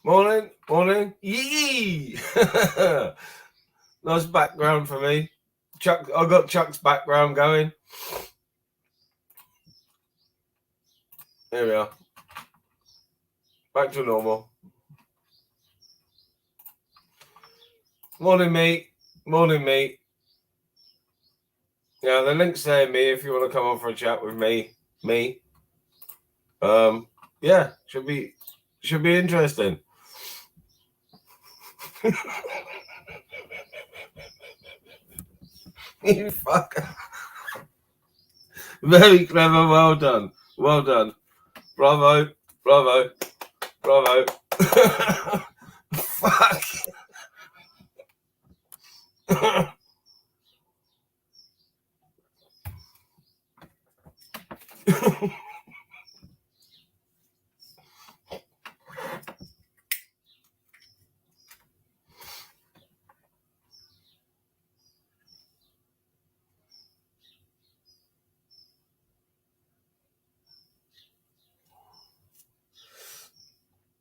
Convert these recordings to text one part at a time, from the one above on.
Morning, morning. Yee! Nice background for me. Chuck, I got Chuck's background going. There we are. Back to normal. Morning, mate. Morning, mate. Yeah, the link's there, me, if you want to come on for a chat with me. Yeah, should be interesting. You fucker. Very clever, well done. Well done. Bravo. Bravo. Bravo. Fuck.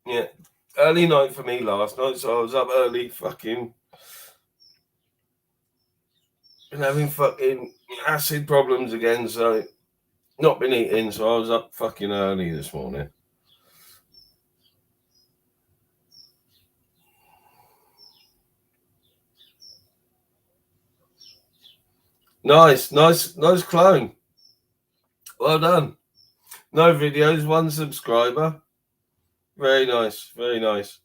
Yeah. Early night for me last night, so I was up early fucking and having fucking acid problems again, so not been eating, so I was up fucking early this morning. Nice clone. Well done. No videos, 1 subscriber. Very nice, very nice.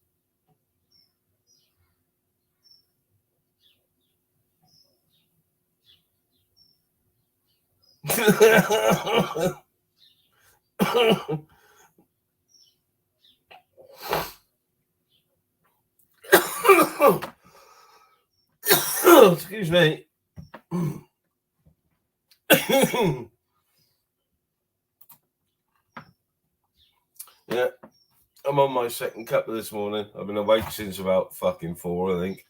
Excuse me. Yeah, I'm on my second cup this morning. I've been awake since about fucking 4, I think.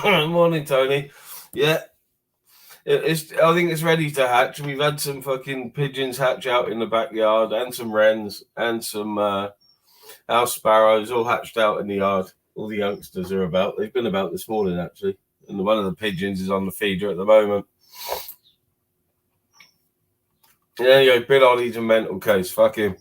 Morning, Tony. Yeah, I think it's ready to hatch. We've had some fucking pigeons hatch out in the backyard, and some wrens, and some house sparrows all hatched out in the yard. All the youngsters are about. They've been about this morning, actually. And one of the pigeons is on the feeder at the moment. Yeah, you go, Bill Ollie's a mental case. Fuck him.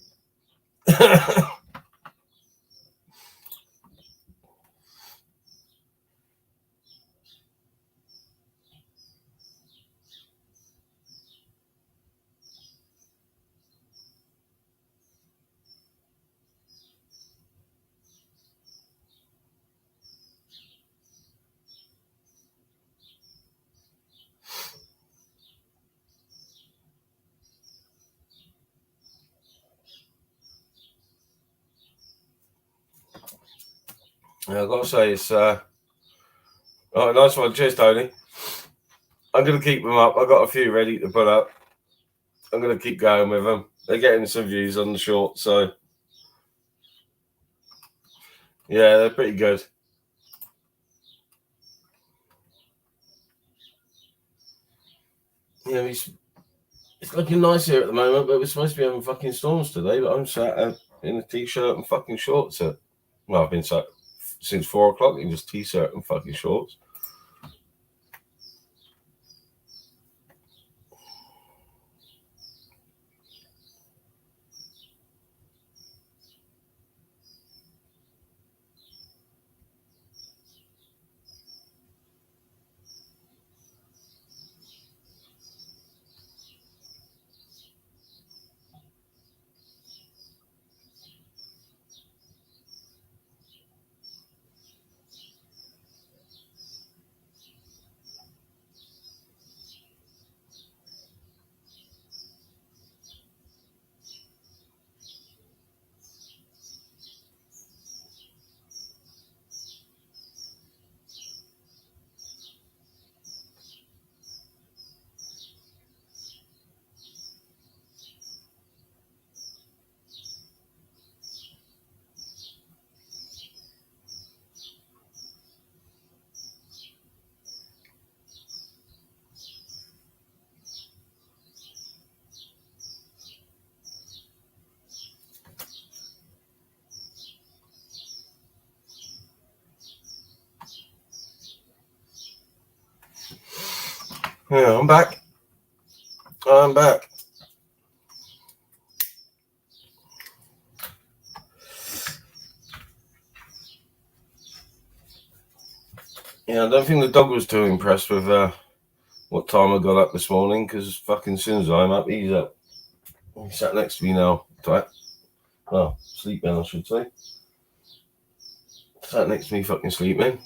I've got to say, it's oh, nice one. Cheers, Tony. I'm going to keep them up. I've got a few ready to put up. I'm going to keep going with them. They're getting some views on the short, so yeah, they're pretty good. Yeah, it's looking nice here at the moment, but we're supposed to be having fucking storms today. But I'm sat in a t-shirt and fucking shorts. I've been sat since 4 o'clock in just t-shirt and fucking shorts. Yeah, I'm back. I'm back. Yeah, I don't think the dog was too impressed with what time I got up this morning, because fucking as soon as I'm up, he's up. He sat next to me now. Tight. Well, sleeping, I should say. Sat next to me, fucking sleeping.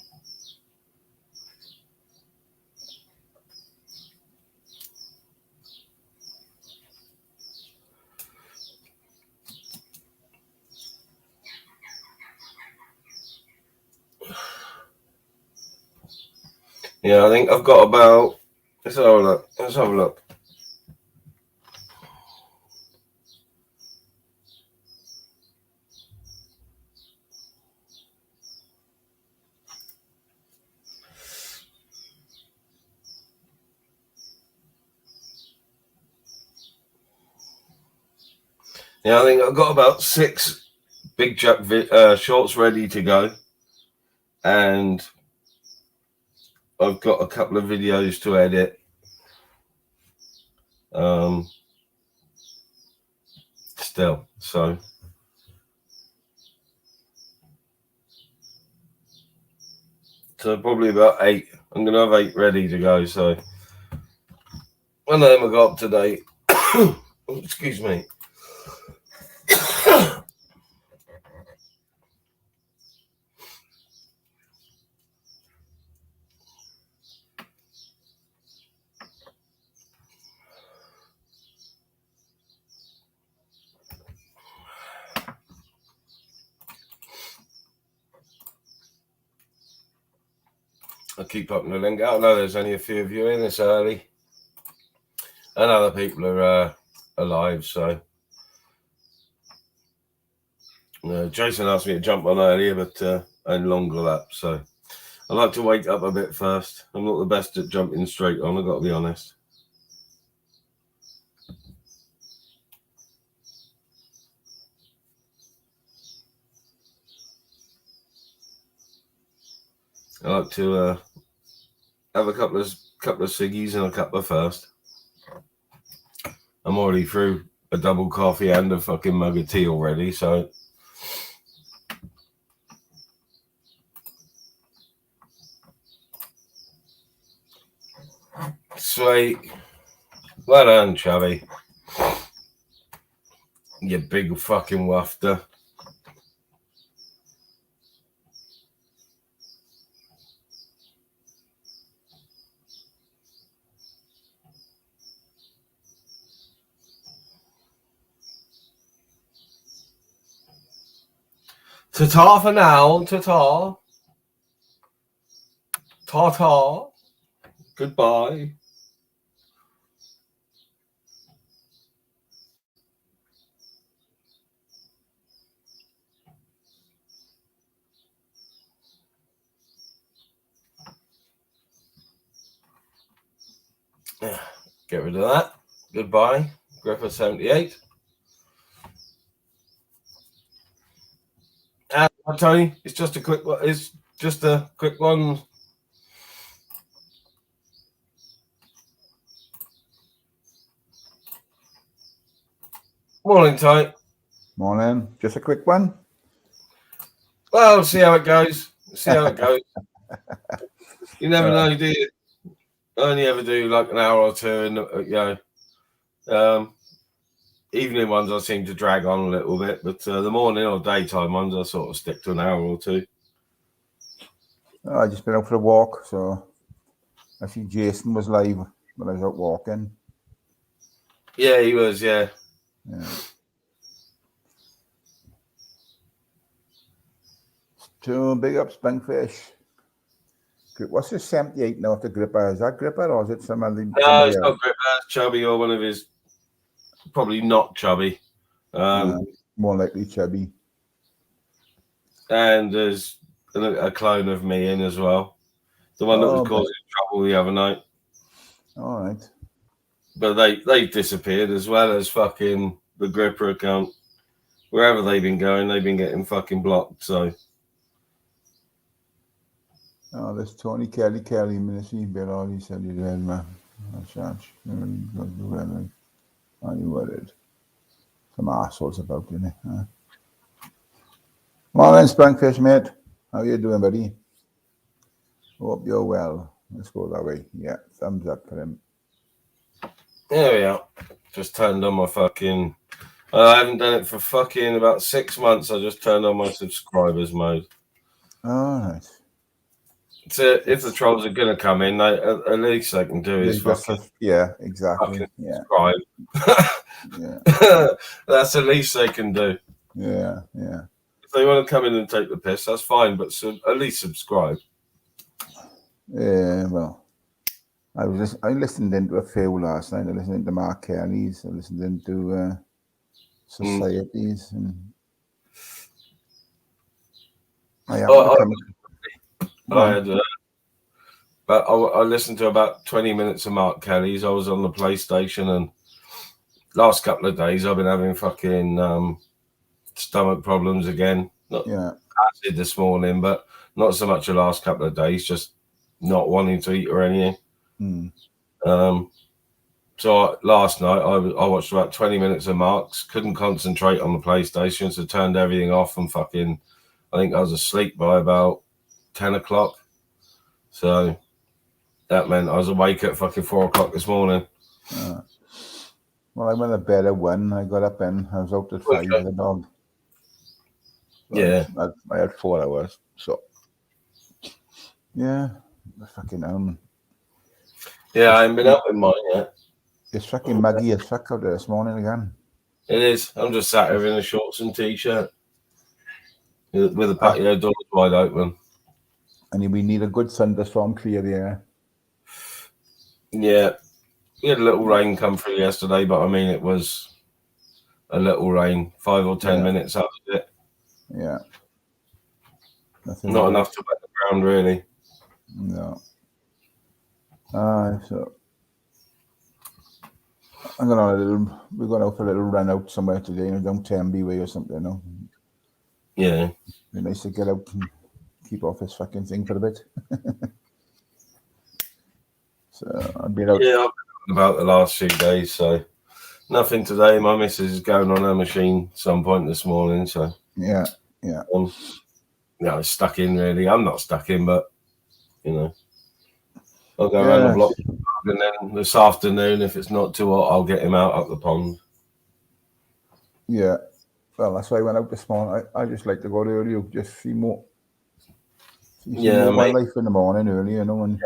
Yeah, I think I've got about. Let's have a look. Let's have a look. Yeah, I think I've got about 6 Big Jack shorts ready to go, and I've got a couple of videos to edit. Still, so probably about 8. I'm gonna have 8 ready to go. So one of them I got up today. Excuse me. I'll keep up the link. I know there's only a few of you in this early, and other people are alive. So Jason asked me to jump on earlier, but I long got up. So I like to wake up a bit first. I'm not the best at jumping straight on. I've got to be honest. I like to have a couple of ciggies and a couple of first. I'm already through a double coffee and a fucking mug of tea already, so sweet. Well done, Chubby. You big fucking wafter. Ta-ta for now. Ta-ta. Ta-ta. Goodbye. Get rid of that. Goodbye. Gripper 78. And Tony, it's just a quick one. It's just a quick one. Morning, Tony. Morning. Just a quick one. Well, see how it goes. See how it goes. You never know, do you? I only ever do like an hour or two, and evening ones I seem to drag on a little bit, but the morning or daytime ones I sort of stick to an hour or two. I just been out for a walk, so I see Jason was live when I was out walking. Yeah, he was. Yeah. Two big up Spinkfish. What's his 78 now after Gripper? Is that Gripper or is it somebody? No, it's not Gripper. It's Chubby or one of his. Probably not Chubby. More likely Chubby. And there's a clone of me in as well. The one that was causing trouble the other night. All right. But they've disappeared as well as fucking the Gripper account. Wherever they've been going, they've been getting fucking blocked. So. Oh, there's Tony Kelly, Ministry, Bill, all he said he did, man. Are you worried? Some assholes about, you know. Morning, Sprankfish, mate. How you doing, buddy? Hope you're well. Let's go that way. Yeah, thumbs up for him. There we are. Just turned on my fucking. I haven't done it for fucking about 6 months. I just turned on my subscribers mode. All right. So if the trolls are gonna come in, at least they can do is fucking. Yeah, exactly. Fucking Yeah. subscribe. Yeah. That's the least they can do. Yeah. If they want to come in and take the piss, that's fine, but at least subscribe. Yeah, well, I listened into a few last night. I listened to Mark Kelly's. I listened into Societies, and I listened to about 20 minutes of Mark Kelly's. I was on the PlayStation, and last couple of days I've been having fucking stomach problems again. Acid this morning, but not so much the last couple of days, just not wanting to eat or anything. So last night I watched about 20 minutes of Mark's, couldn't concentrate on the PlayStation, so turned everything off and fucking, I think I was asleep by about 10 o'clock. So that meant I was awake at fucking 4 o'clock this morning. Well, I went to bed at 1. I got up and I was out at 5 with the dog. Yeah. I had 4 hours, so yeah, fucking Yeah, I haven't been up with mine yet. It's fucking muggy as fuck out there this morning again. It is. I'm just sat here in a shorts and t-shirt with the patio doors wide open. And we need a good thunderstorm clear the air. Yeah. We had a little rain come through yesterday, but I mean, it was a little rain, 5 or 10 minutes, that was it. Yeah. Not enough to wet the ground, really. No. So we're going out for a little run out somewhere today, you know, down Tenby way or something, you know. Yeah. Be nice to get out and keep off this fucking thing for a bit. So I've been out. Yeah, I've been about the last few days, so nothing today. My missus is going on her machine some point this morning, so yeah. Stuck in really. I'm not stuck in, but you know, I'll go around the block, and then this afternoon, if it's not too hot, I'll get him out up the pond. Yeah, well, that's why I went out this morning. I just like to go early, just see more. Wildlife in the morning early, you know, and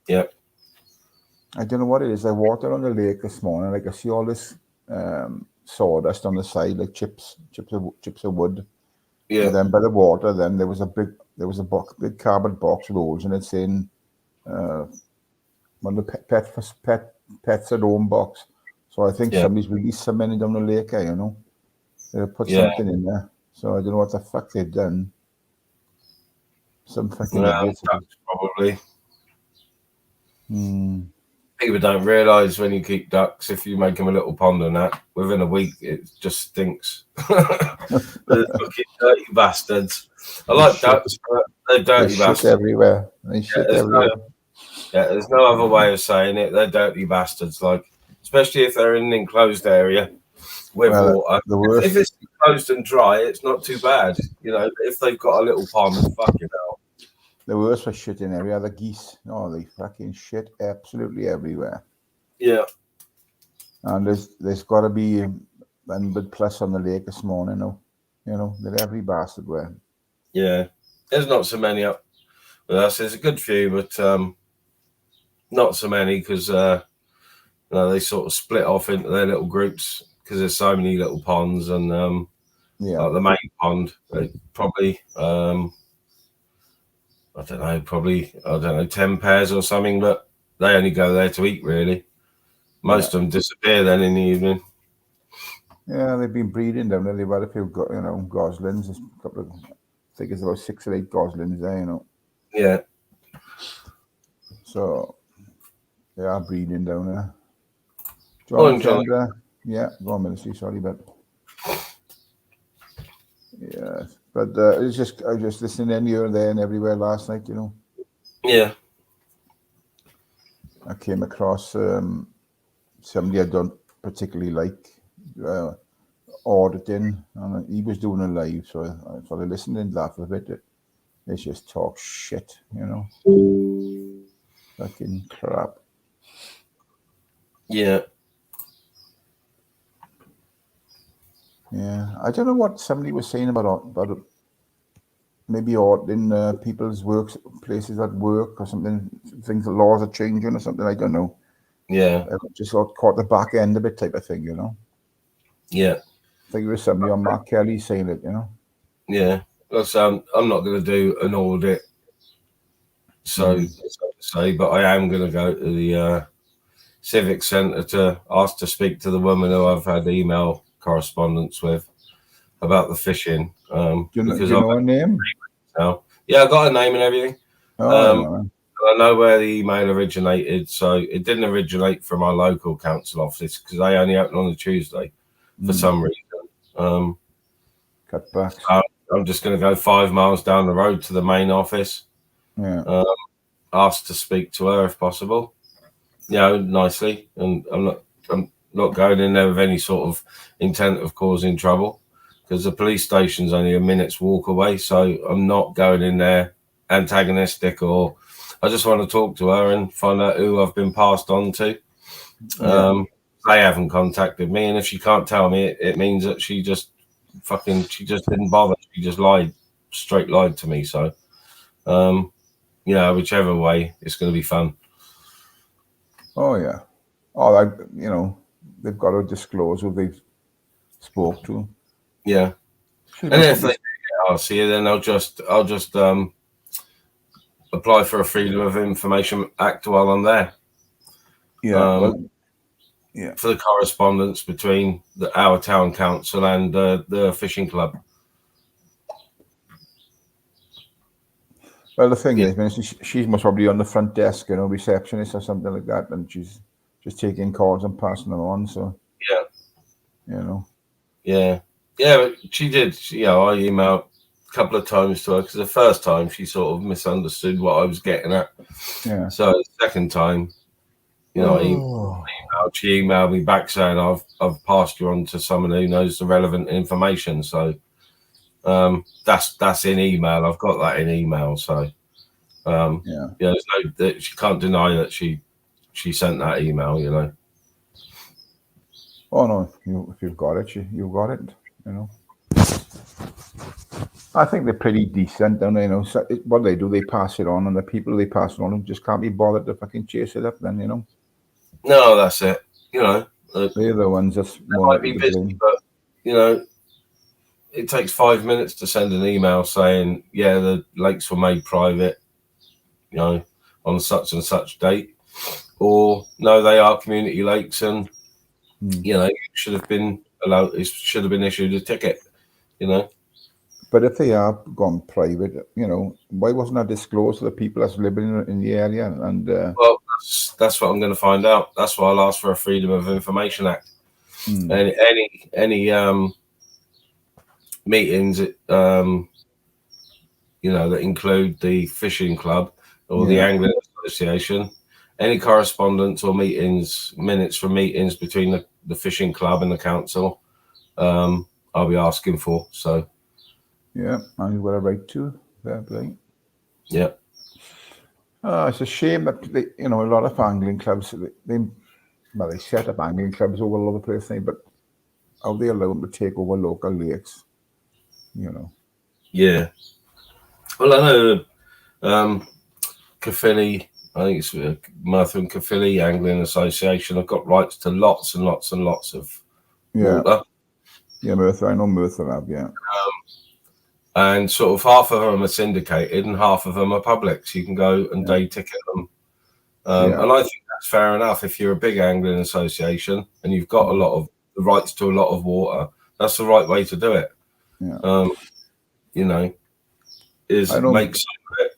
yeah. I don't know what it is. I walked around the lake this morning, like I see all this sawdust on the side, like chips of wood. Yeah. And then by the water, then there was a big cardboard box with holes in it saying one of the pets at home box. So I think somebody's released some money down the lake, you know. They put something in there. So I don't know what the fuck they've done. Some fucking idiots. Probably. People don't realise when you keep ducks, if you make them a little pond and that, within a week it just stinks. They're fucking dirty bastards. I like ducks, but they're dirty bastards. Shit everywhere. They shit everywhere. There's no other way of saying it. They're dirty bastards. Like, especially if they're in an enclosed area with water. If it's enclosed and dry, it's not too bad. You know, if they've got a little pond, fucking hell. The worst for shitting area, the geese. Oh, they fucking shit absolutely everywhere. Yeah. And there's got to be 100 plus on the lake this morning, you know, that every bastard went. Yeah. There's not so many up with us. There's a good few, but not so many because they sort of split off into their little groups because there's so many little ponds and like the main pond, they probably I don't know, 10 pairs or something, but they only go there to eat, really. Most of them disappear then in the evening. Yeah, they've been breeding down there. They've had a few, you know, goslings. There's a couple of, I think it's about 6 or 8 goslings there, you know. Yeah. So they are breeding down there. John. Yeah, go on, Ministry, sorry, but yeah, but I was just listening in here and there and everywhere last night, you know. Yeah. I came across somebody I don't particularly like auditing, and he was doing a live, so I sort of listened and laughed a bit. They just talk shit, you know, fucking crap. Yeah. Yeah, I don't know what somebody was saying about maybe auditing people's places at work or something. Things, the laws are changing or something. I don't know. Yeah. I just sort of caught the back end of it, type of thing, you know. Yeah. I think it was somebody on Mark Kelly saying it, you know. Yeah. That's, I'm not going to do an audit, so to say, but I am going to go to the Civic Centre to ask to speak to the woman who I've had email correspondence with about the fishing. Do you Because know her name? now, yeah, I got her name and everything. Oh, I know where the email originated, so it didn't originate from our local council office because they only open on a Tuesday for some reason. Cutbacks. I'm just going to go 5 miles down the road to the main office. Yeah. Ask to speak to her if possible. You know, nicely, and I'm not going in there with any sort of intent of causing trouble because the police station's only a minute's walk away. So I'm not going in there antagonistic, or I just want to talk to her and find out who I've been passed on to. They haven't contacted me, and if she can't tell me, it means that she just didn't bother. She just straight lied to me. So, whichever way, it's going to be fun. Oh yeah. Oh, you know, they've got to disclose who they've spoke to. Yeah. And if they I'll see you, then I'll just apply for a Freedom of Information Act while I'm there. Yeah. For the correspondence between our town council and the fishing club. Well, the thing is, man, she's most probably on the front desk, you know, receptionist or something like that, and she's just taking calls and passing them on. So you know. Yeah, but she did. I emailed a couple of times to her because the first time she sort of misunderstood what I was getting at. Yeah. So the second time, she emailed me back saying I've passed you on to someone who knows the relevant information. So that's in email. I've got that in email. So there's that she can't deny that she sent that email. You know. Oh no, if you've got it, you got it. You know. I think they're pretty decent, don't they? You know, so what they do, they pass it on, and the people they pass it on just can't be bothered to fucking chase it up. Then you know. No, that's it. You know, they're the ones that might be busy, but you know, it takes 5 minutes to send an email saying, "Yeah, the lakes were made private," you know, on such and such date, or no, they are community lakes, and you know, should have been allowed. It should have been issued a ticket. You know. But if they are gone private, you know, why wasn't that disclosed to the people that's living in the area? And well, that's what I'm going to find out. That's why I'll ask for a Freedom of Information Act. Any meetings, that include the fishing club or the angling association, any correspondence or minutes from meetings between the fishing club and the council, I'll be asking for. So. Yeah, and you've got a right to. Fair play. Yeah. It's a shame that a lot of angling clubs they set up angling clubs all over the place, but how they allow them to take over local lakes, you know. Yeah. Well, I know Caerphilly, I think it's Merthyr and Caerphilly Angling Association. I've got rights to lots and lots and lots of water. Yeah, Merthyr. I know Merthyr have, yeah. And sort of half of them are syndicated and half of them are public. So you can go and day ticket them. And I think that's fair enough. If you're a big angling association and you've got a lot of the rights to a lot of water, that's the right way to do it. Yeah. Is make some of it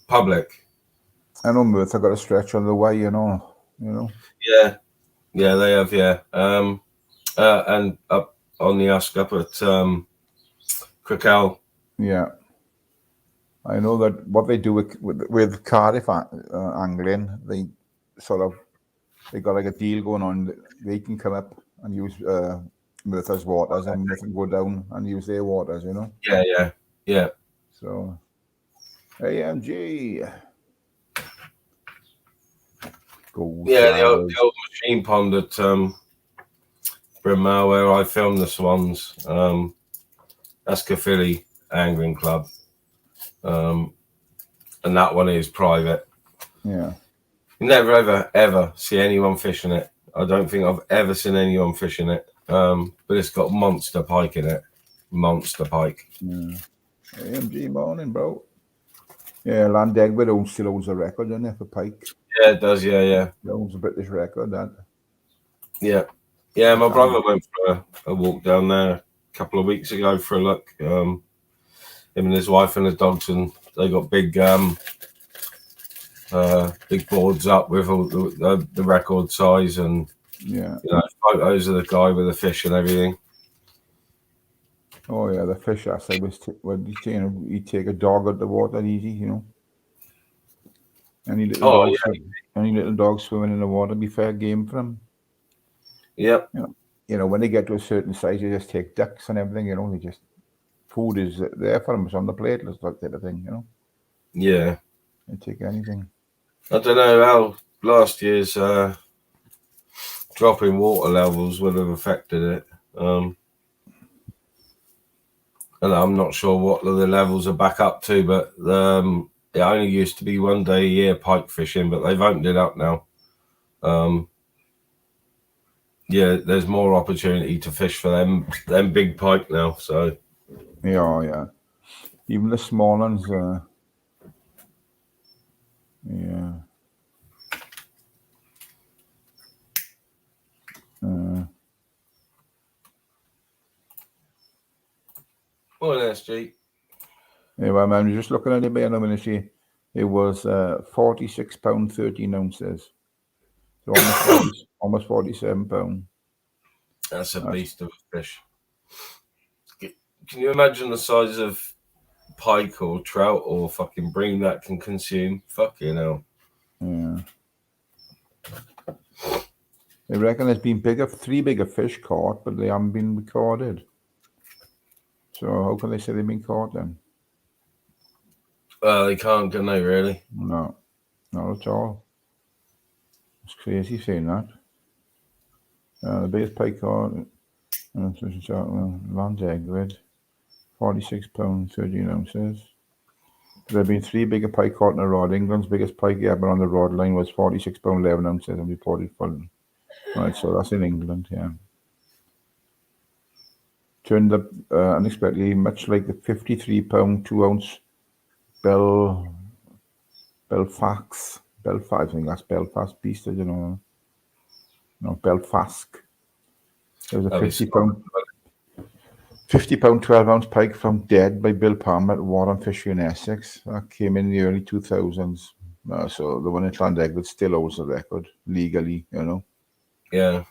public. I know Merthyr got a stretch on the way, you know. Yeah, they have, yeah. And up on the Usk up at Crickell. Yeah, I know that what they do with Cardiff angling, sort of, they got like a deal going on. They can come up and use Merthyr's waters, and they can go down and use their waters, you know. Yeah. So, AMG. The old machine pond at Bryn Mawr, where I filmed the swans. That's Caerphilly Angling Club, and that one is private. Yeah. You never ever see anyone fishing it. I don't think I've ever seen anyone fishing it. But it's got monster pike in it. Monster pike. Yeah. AMG morning, bro. Yeah, Land Egbert still owns the record, doesn't it, for pike? Yeah, it does. Yeah. He owns the British record, that. Yeah. My brother went for a walk down there a couple of weeks ago for a look. Him and his wife and the dogs, and they got big boards up with all the record size and photos of the guy with the fish and everything. Oh yeah, the fish assay was he'd take a dog out the water easy, you know. Any little dog swimming in the water be fair game for him. Yep. You know, when they get to a certain size, they just take ducks and everything. You know, food is there for them. It's on the plate, that type of thing. You know. Yeah. They take anything. I don't know how last year's drop in water levels would have affected it. And I'm not sure what the levels are back up to, but it only used to be 1 day a year pike fishing, but they've opened it up now. There's more opportunity to fish for them big pike now. So yeah, even the small ones. Yeah. Well, SG. Yeah, well, man, just looking at it, man, I'm going to see it was £46 13 ounces. So almost £47. That's a beast of a fish. Can you imagine the size of pike or trout or fucking bream that can consume? Fucking hell. Yeah. They reckon there's been 3 bigger fish caught, but they haven't been recorded. So how can they say they've been caught then? They can't, can they, really? No, not at all. It's crazy saying that. The biggest pike caught, Land Egbert, £46 13 ounces. There have been 3 bigger pike caught in a rod. England's biggest pike ever on the rod line was £46 11 ounces and reported for. Right, so that's in England, yeah. Turned up unexpectedly, much like the £53 2 ounce Belfast, I think that's Belfast beast, I don't know. No, Belfast. There was a £50 12 ounce pike found dead by Bill Palmer at Warren Fishery in Essex. That came in the early 2000s. So the one in Land Egbert still holds the record legally, you know. Yeah.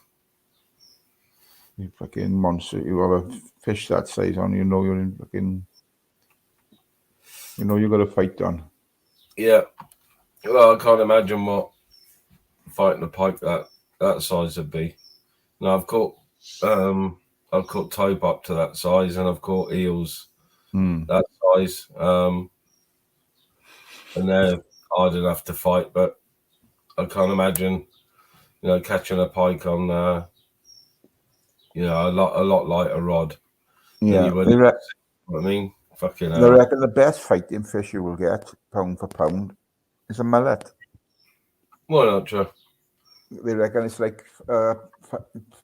You fucking monster. You have a fish that size on, you know you're in fucking. You know you got a fight on. Yeah. Well, I can't imagine what fighting a pike that size would be. Now I've caught tope up to that size, and I've caught eels that size. And they're hard enough to fight, but I can't imagine, catching a pike on a lot lighter rod. Yeah, you know what I mean? Fucking hell. They reckon the best fighting fish you will get, pound for pound, is a mullet. Why not, Joe? They reckon it's like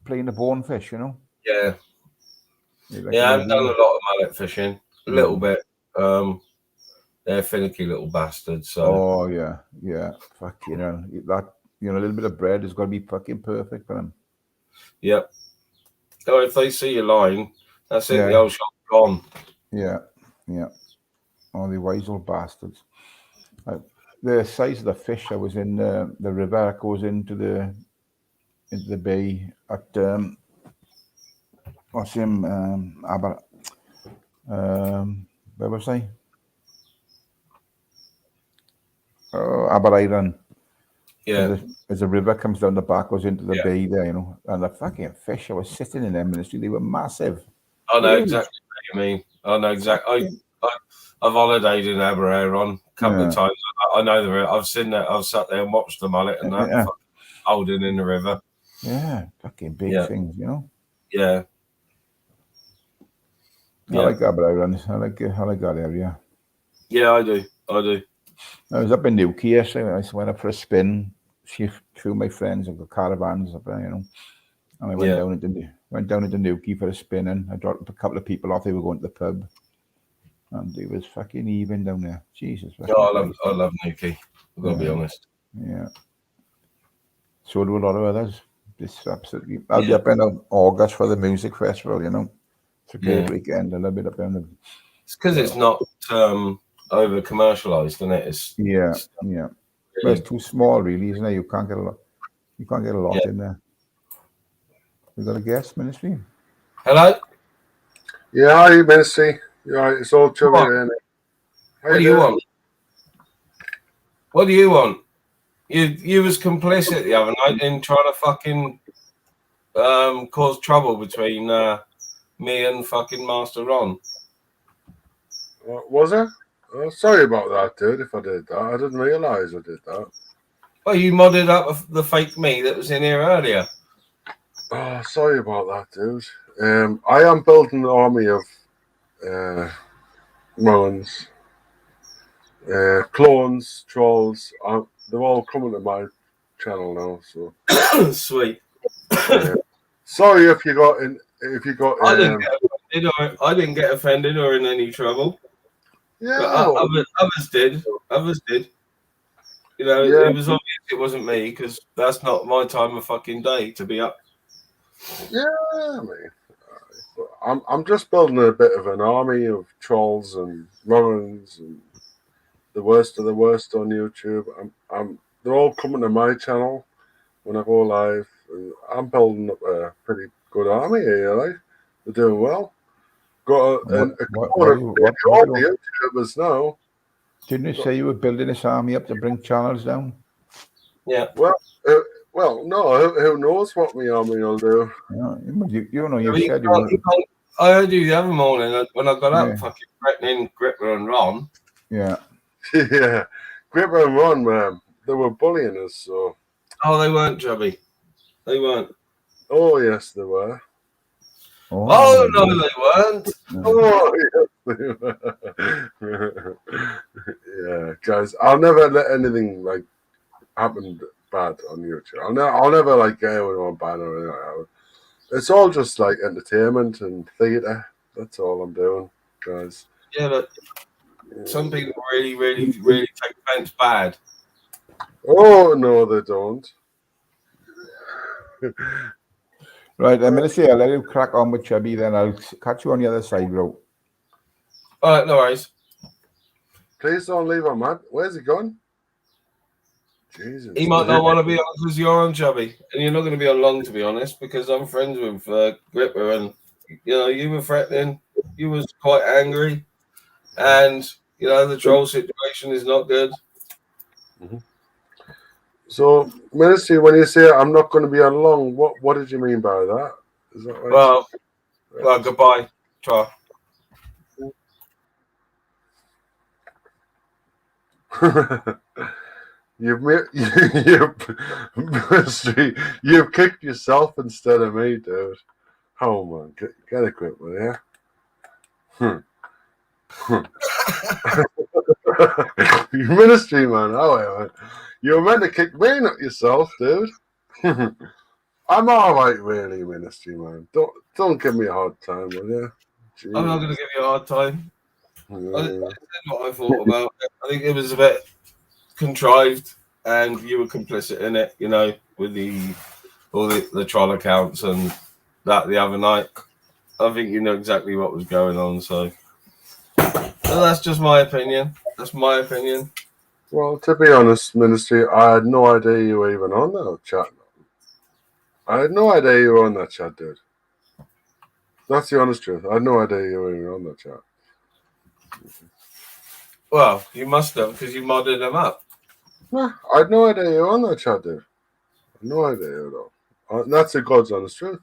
playing a bonefish, you know? Yeah. I haven't done a lot of mullet fishing. A little bit. They're finicky little bastards. So. Oh, yeah. Fucking hell. That, a little bit of bread is going to be fucking perfect for them. Yep. Oh, if they see your line, that's it. The old shot's gone. Yeah. Oh, the wise old bastards. The size of the fish I was in the river that goes into the bay at what's him where was I? Aberyron. Yeah. As the river comes down the back, goes into the bay there, and the fucking fish I was sitting in there, Ministry, they were massive. I know Huge. exactly what you mean. I know exactly. I've holidayed in Aberavon a couple of times. I know the river. I've seen that. I've sat there and watched the mullet and that fucking holding in the river. Yeah, fucking big things, Yeah. I like Aberavon. I like that area. Yeah, I do. I was up in Newquay yesterday. I went up for a spin. See a few of my friends have got caravans up there, and I went down into Newquay for a spin, and I dropped a couple of people off. They were going to the pub, and it was fucking even down there. Jesus. I love Newquay. I've got to be honest. Yeah. So do a lot of others. It's absolutely. I'll be up in August for the music festival. It's a great weekend. A little bit up in the. It's because it's not over commercialized, isn't it? It's Well, it's too small, really, isn't it? You can't get a lot. You can't get a lot in there. We got a guest, Ministry. Hello. Yeah, hi, Ministry. You're right. It's all chubby, really. What do you want? What do you want? You was complicit the other night in trying to fucking cause trouble between me and fucking Master Ron. What was it? Oh, sorry about that, dude, if I did that. I didn't realise I did that. Well, you modded up the fake me that was in here earlier. Oh, sorry about that, dude. I am building an army of Rollins, clones, trolls. They're all coming to my channel now, so Sweet. Sorry if you got in. If you got, I didn't get offended or in any trouble. Yeah, but others did. Others did. It was obvious it wasn't me because that's not my time of fucking day to be up. Yeah, I mean, I'm just building a bit of an army of trolls and runners and the worst of the worst on YouTube. They're all coming to my channel when I go live. And I'm building up a pretty good army here, like. They're doing well. Got all the YouTubers now. Didn't you say you were building this army up to bring channels down? Yeah. Well, no. Who knows what my army will do? You said you were. I heard you the other morning when I got up, fucking threatening Gripper and Ron. Yeah. Yeah. Gripper and Ron, man, they were bullying us. So. Oh, they weren't, Chubby. They weren't. Oh, yes, they were. Oh no, they weren't. Oh, yes, they were. Yeah, guys, I'll never let anything like happen bad on YouTube. I'll never like get anyone on ban or anything like that. It's all just like entertainment and theatre. That's all I'm doing, guys. Yeah, but some people really, really, really take offence bad. Oh no, they don't. Right, I'm going to say I'll let you crack on with Chubby, then I'll catch you on the other side, bro. All right, no worries. Please don't leave him, man. Where's he gone? Jesus. He might not want to be on because you're on, Chubby, and you're not going to be on long, to be honest, because I'm friends with Gripper, and you were threatening, you was quite angry, and the troll situation is not good. Mm-hmm. So, Ministry, when you say I'm not going to be on long, what did you mean by that? Is that right? Well, goodbye. Try. Ministry, you've kicked yourself instead of me, dude. Oh man, get a grip with you. Ministry, man. Oh, man. You're meant to kick me, not yourself, dude. I'm all right, really, Ministry, man. Don't give me a hard time, will you? Jeez. I'm not going to give you a hard time. I said what I thought about it. I think it was a bit contrived, and you were complicit in it. With all the troll accounts and that the other night. I think you know exactly what was going on. So that's just my opinion. That's my opinion. Well, to be honest, Ministry, I had no idea you were even on that chat. I had no idea you were on that chat, dude. That's the honest truth. I had no idea you were even on that chat. Well, you must have, because you modded them up. Nah, I had no idea you were on that chat, dude. No idea at all. That's the God's honest truth.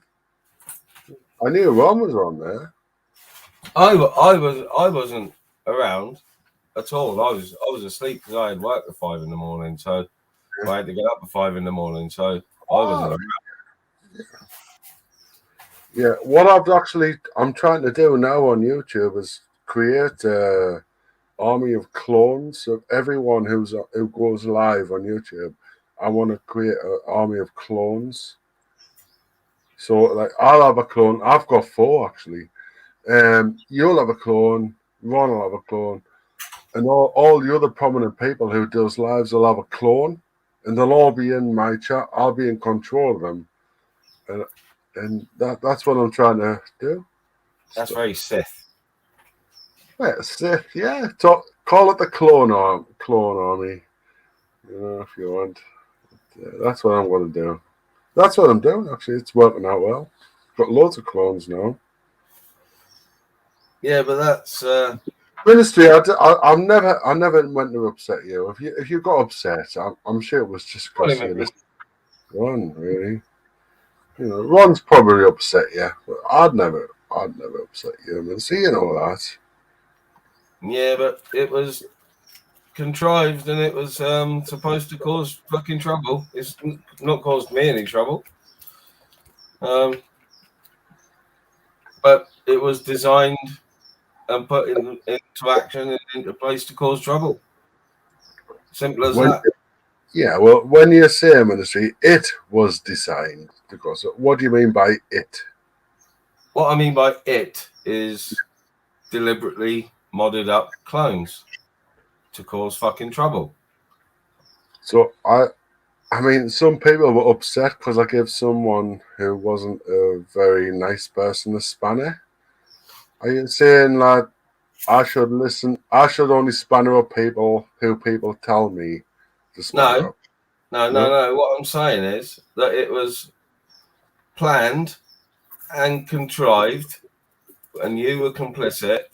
I knew Ron was on there. I wasn't around at all. I was asleep because I had work at 5 a.m. So I had to get up at 5 a.m. So I wasn't around. Yeah, what I'm trying to do now on YouTube is create a army of clones of everyone who goes live on YouTube. I want to create an army of clones. So, like, I'll have a clone. I've got 4 actually. You'll have a clone. Ron will have a clone, and all the other prominent people who does lives will have a clone, and they'll all be in my chat. I'll be in control of them, and that's what I'm trying to do. That's very Sith. Yeah, Sith. Yeah, call it the clone army. You know, if you want. Yeah, that's what I'm going to do. That's what I'm doing. Actually, it's working out well. Got loads of clones now. Yeah, but that's Ministry. I never went to upset you. If you got upset, I'm sure it was just because you listened to Ron. Really, you know, Ron's probably upset you, but I'd never upset you, Ministry. You know that. Yeah, but it was contrived and it was supposed to cause fucking trouble. It's not caused me any trouble. But it was designed and put into action and into place to cause trouble. Simple as that. Yeah, well, when you say Ministry, it was designed to cause. What do you mean by it? What I mean by it is deliberately modded up clones to cause fucking trouble. So I mean, some people were upset because I gave someone who wasn't a very nice person a spanner. Are you saying that I should listen? I should only spanner up people who people tell me to spanner up? No. What I'm saying is that it was planned and contrived, and you were complicit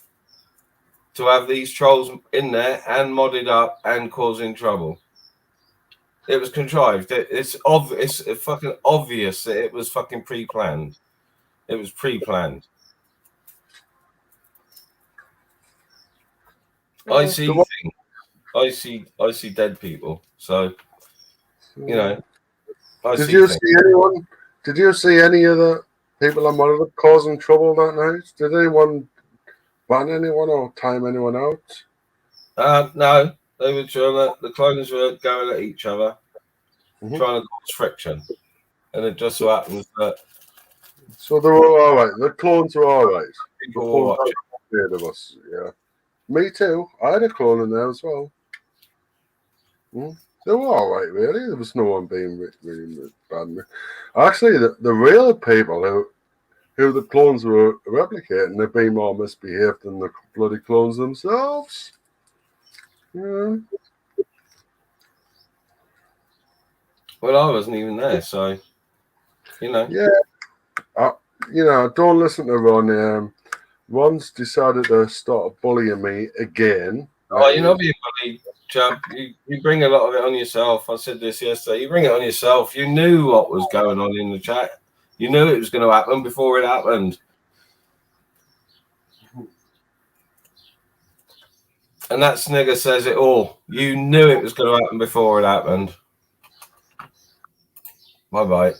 to have these trolls in there and modded up and causing trouble. It was contrived. It's fucking obvious that it was fucking pre-planned. It was pre-planned. I see things. I see dead people. So, you know. Did you see any of the people on monitor causing trouble that night? Did anyone ban anyone or time anyone out? No, they were the clones were going at each other, trying to cause friction, and it just so happens that. So they were all right. The clones were all right. People were scared of us. Yeah, me too. I had a clone in there as well. They were all right, really. There was no one being really bad. Actually, the real people who the clones were replicating, they've been more misbehaved than the bloody clones themselves. Yeah. Well, I wasn't even there, so you know. Yeah, don't listen to Ron. Ron's decided to start bullying me again. Oh, you're not being bullied, chap. You bring a lot of it on yourself. I said this yesterday. You bring it on yourself. You knew what was going on in the chat. You knew it was going to happen before it happened. And that snigger says it all. You knew it was going to happen before it happened. Bye-bye.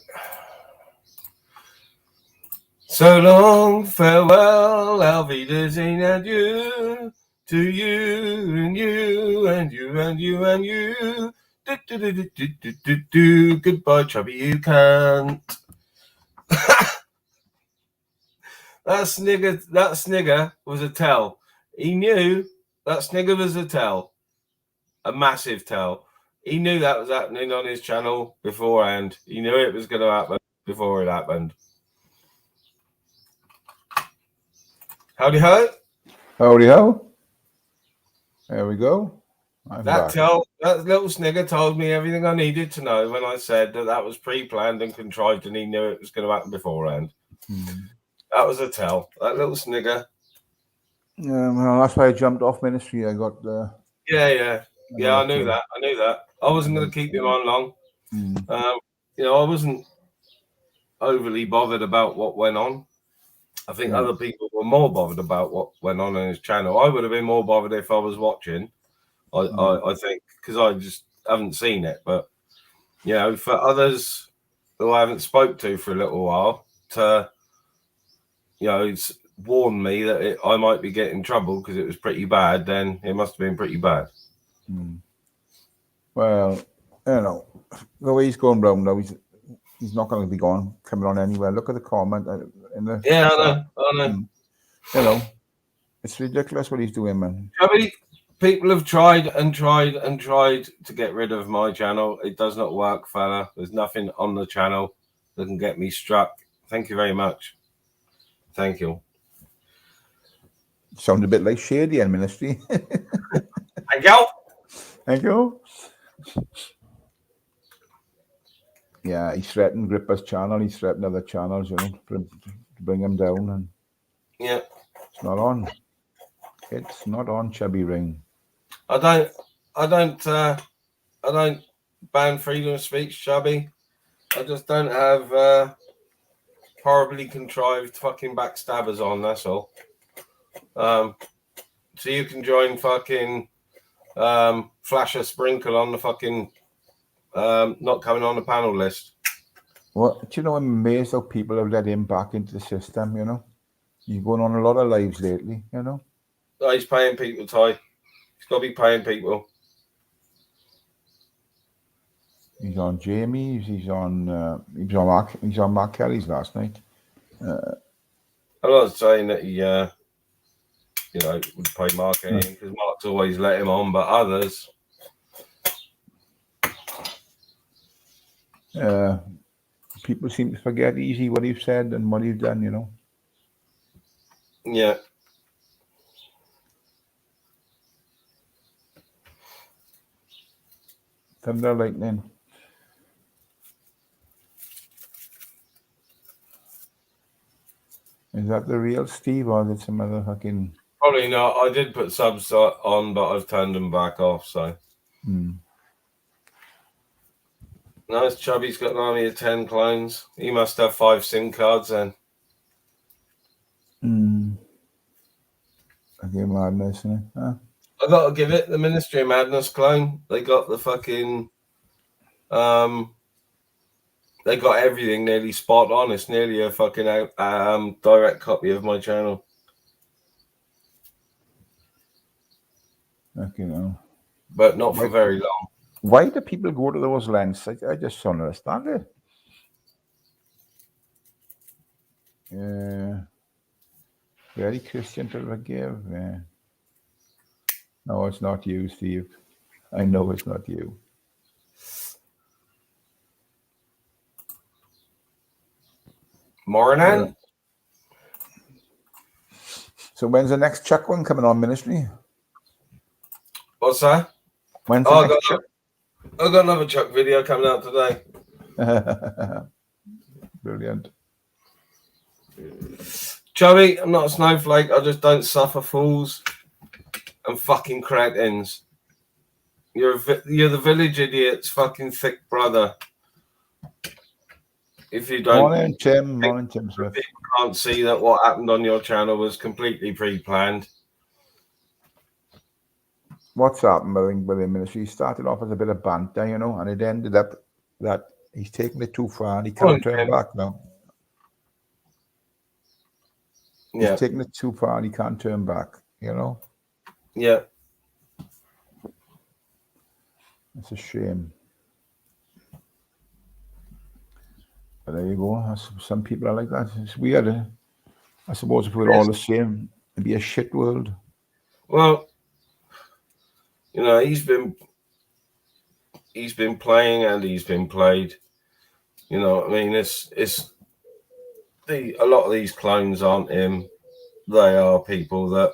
So long, farewell, auf Wiedersehen, adieu, to you and you and you and you and you. Goodbye, chubby, you can't. That snigger was a tell. He knew that snigger was a tell. A massive tell. He knew that was happening on his channel beforehand. He knew it was going to happen before it happened. Howdy ho. Howdy ho. There we go. That little snigger told me everything I needed to know when I said that was pre-planned and contrived, and he knew it was going to happen beforehand. That was a tell. That little snigger. Well, that's why I jumped off Ministry. I got Yeah. I knew that. I wasn't going to keep him on long. You know, I wasn't overly bothered about what went on. I think other people were more bothered about what went on his channel. I would have been more bothered if I was watching. I think, because I just haven't seen it. But you know, for others who I haven't spoke to for a little while, to it's warned me that I might be getting trouble because it was pretty bad. Then it must have been pretty bad. Well, you know, the way he's going round now, he's not going to be coming on anywhere. Look at the comment in the I know. You know, it's ridiculous what he's doing, man. People have tried and tried and tried to get rid of my channel. It does not work, fella. There's nothing on the channel that can get me struck. Thank you very much. Thank you. Sounds a bit like Shady and Ministry. Thank you. Thank you. Yeah, he threatened Gripper's channel. He threatened other channels, to bring him down. And yeah, it's not on. It's not on, Chubby Ring. I don't ban freedom of speech, Chubby. I just don't have horribly contrived fucking backstabbers on. That's all. So you can join fucking Flash a Sprinkle on the fucking not coming on the panel list. Well, do you know, I'm amazed how people have let him back into the system, He's going on a lot of lives lately, Oh, he's paying people, Ty. He's got to be paying people. He's on Jamie. He's on Mark. He's on Mark Kelly's last night. I'm not saying that he, would pay Mark anything, because Mark's always let him on, but others. People seem to forget easy what he's said and what he's done, Yeah. Thunder lightning. Is that the real Steve, or is it some other fucking... Probably not. I did put subs on, but I've turned them back off, so... Nice. Chubby's got an army of 10 clones. He must have 5 SIM cards then. Okay, madness, isn't it? Huh? I got to give it the Ministry of Madness clone. They got the fucking... they got everything nearly spot on. It's nearly a fucking direct copy of my channel. Okay, no. But not for very long. Why do people go to those lengths? I just don't understand it. Yeah. Very Christian to forgive. Yeah. No, it's not you, Steve. I know it's not you. Morning. So when's the next Chuck one coming on, Ministry? What's that? When's the next Chuck? I've got another Chuck video coming out today. Brilliant. Chubby, I'm not a snowflake. I just don't suffer fools and fucking cretins. You're the village idiot's fucking thick brother. If you don't... Morning, Tim. Morning, Tim Smith. People can't see that what happened on your channel was completely pre-planned. What's happened, I think, with the Ministry? He started off as a bit of banter, and it ended up that he's taken it too far and he can't turn back now. Yeah. He's taken it too far and he can't turn back, Yeah. It's a shame. But there you go. Some people are like that. It's weird. I suppose if we were all the same, it'd be a shit world. Well, he's been playing and he's been played. I mean, a lot of these clones aren't him. They are people that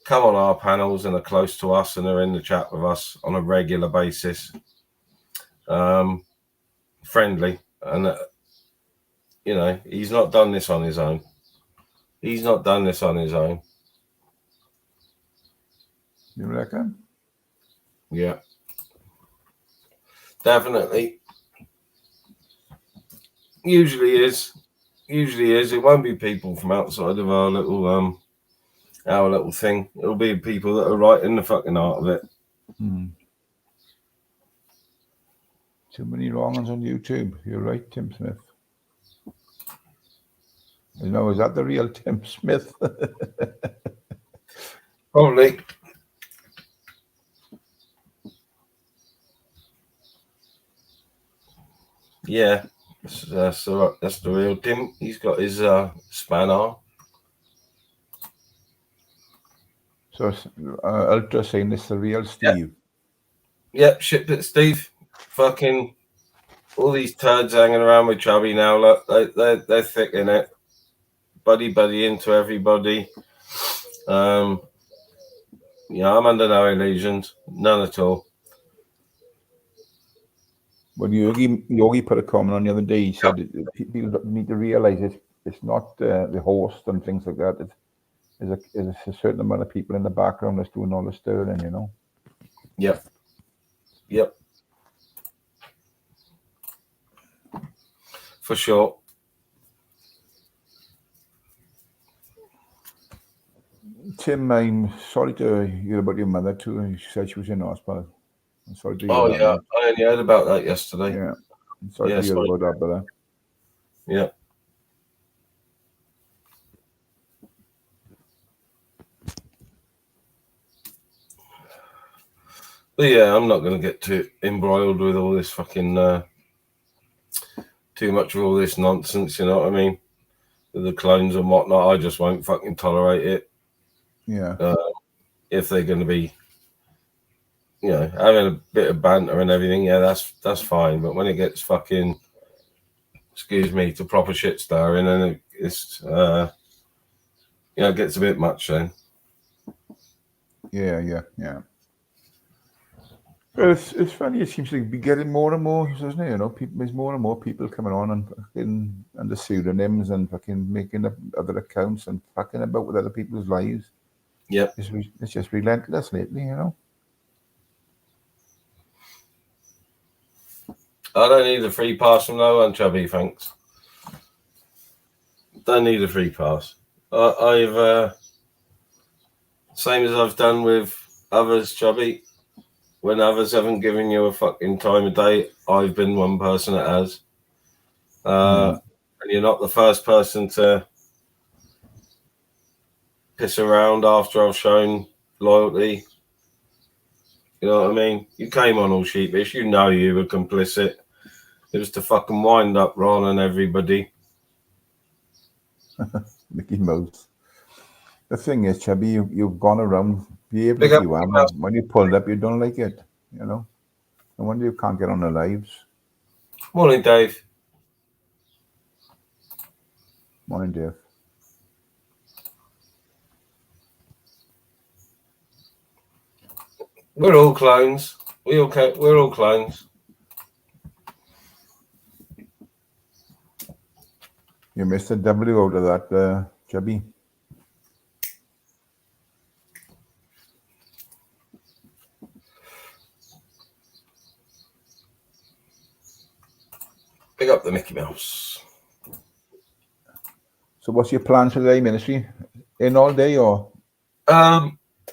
come on our panels and are close to us and are in the chat with us on a regular basis. Friendly. And, he's not done this on his own. He's not done this on his own. You reckon? Yeah. Definitely. Usually is. It won't be people from outside of our little thing. It'll be people that are right in the fucking heart of it. Too many wrong ones on YouTube. You're right, Tim Smith. You know, is that the real Tim Smith? Probably. Yeah, that's the real Tim. He's got his spanner. So Ultra saying this is the real Steve. Yep, shipped it, Steve. Fucking all these turds hanging around with Chubby now. Look, they're thick in it. Buddy into everybody. I'm under no illusions, none at all. When Yogi put a comment on the other day, he said people need to realize it's not the host and things like that. It's a certain amount of people in the background that's doing all the stirring, you know. Yep. For sure. Tim, I'm sorry to hear about your mother too. She said she was in hospital. I'm sorry to hear that. Yeah, I only heard about that yesterday. Yeah, I'm sorry to hear about that, brother. Yeah. But yeah, I'm not going to get too embroiled with all this fucking too much of all this nonsense. You know what I mean? With the clones and whatnot, I just won't fucking tolerate it. Yeah. If they're going to be, having a bit of banter and everything, yeah, that's fine. But when it gets fucking, excuse me, to proper shit stirring, and it's it gets a bit much then. Yeah. Well, it's funny. It seems to be getting more and more, doesn't it? You know, there's more and more people coming on and fucking under pseudonyms and fucking making up other accounts and fucking about with other people's lives. Yep. It's just relentless lately, you know. I don't need a free pass from no one, Chubby, thanks. Don't need a free pass. I've same as I've done with others, Chubby. When others haven't given you a fucking time of day, I've been one person that has. And you're not the first person to piss around after I've shown loyalty. You know what I mean? You came on all sheepish. You know you were complicit. It was to fucking wind up Ron and everybody. Mickey Mouse. The thing is, Chubby, you've gone around behaving as you are. When you pulled up, you don't like it, you know. No wonder you can't get on the lives. Morning, Dave. Morning, Dave. We're all clones. We're all clones. You missed a W out of that, Chubby. Pick up the Mickey Mouse. So what's your plan today, ministry? In all day or? No,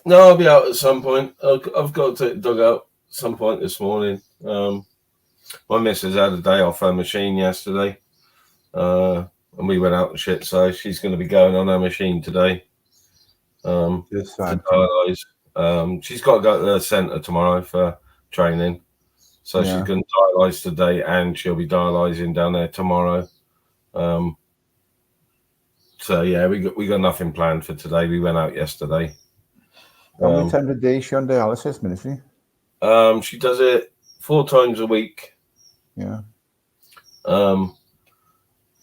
I'll be out at some point. I've got to dug out at some point this morning. My missus had a day off her machine yesterday. And we went out and shit, so she's going to be going on her machine today. To dialyse. She's got to go to the centre tomorrow for training. So she's going to dialyse today and she'll be dialysing down there tomorrow. So yeah, we got nothing planned for today. We went out yesterday. How many times a day is she on dialysis, ministry? She does it 4 times a week. Yeah. And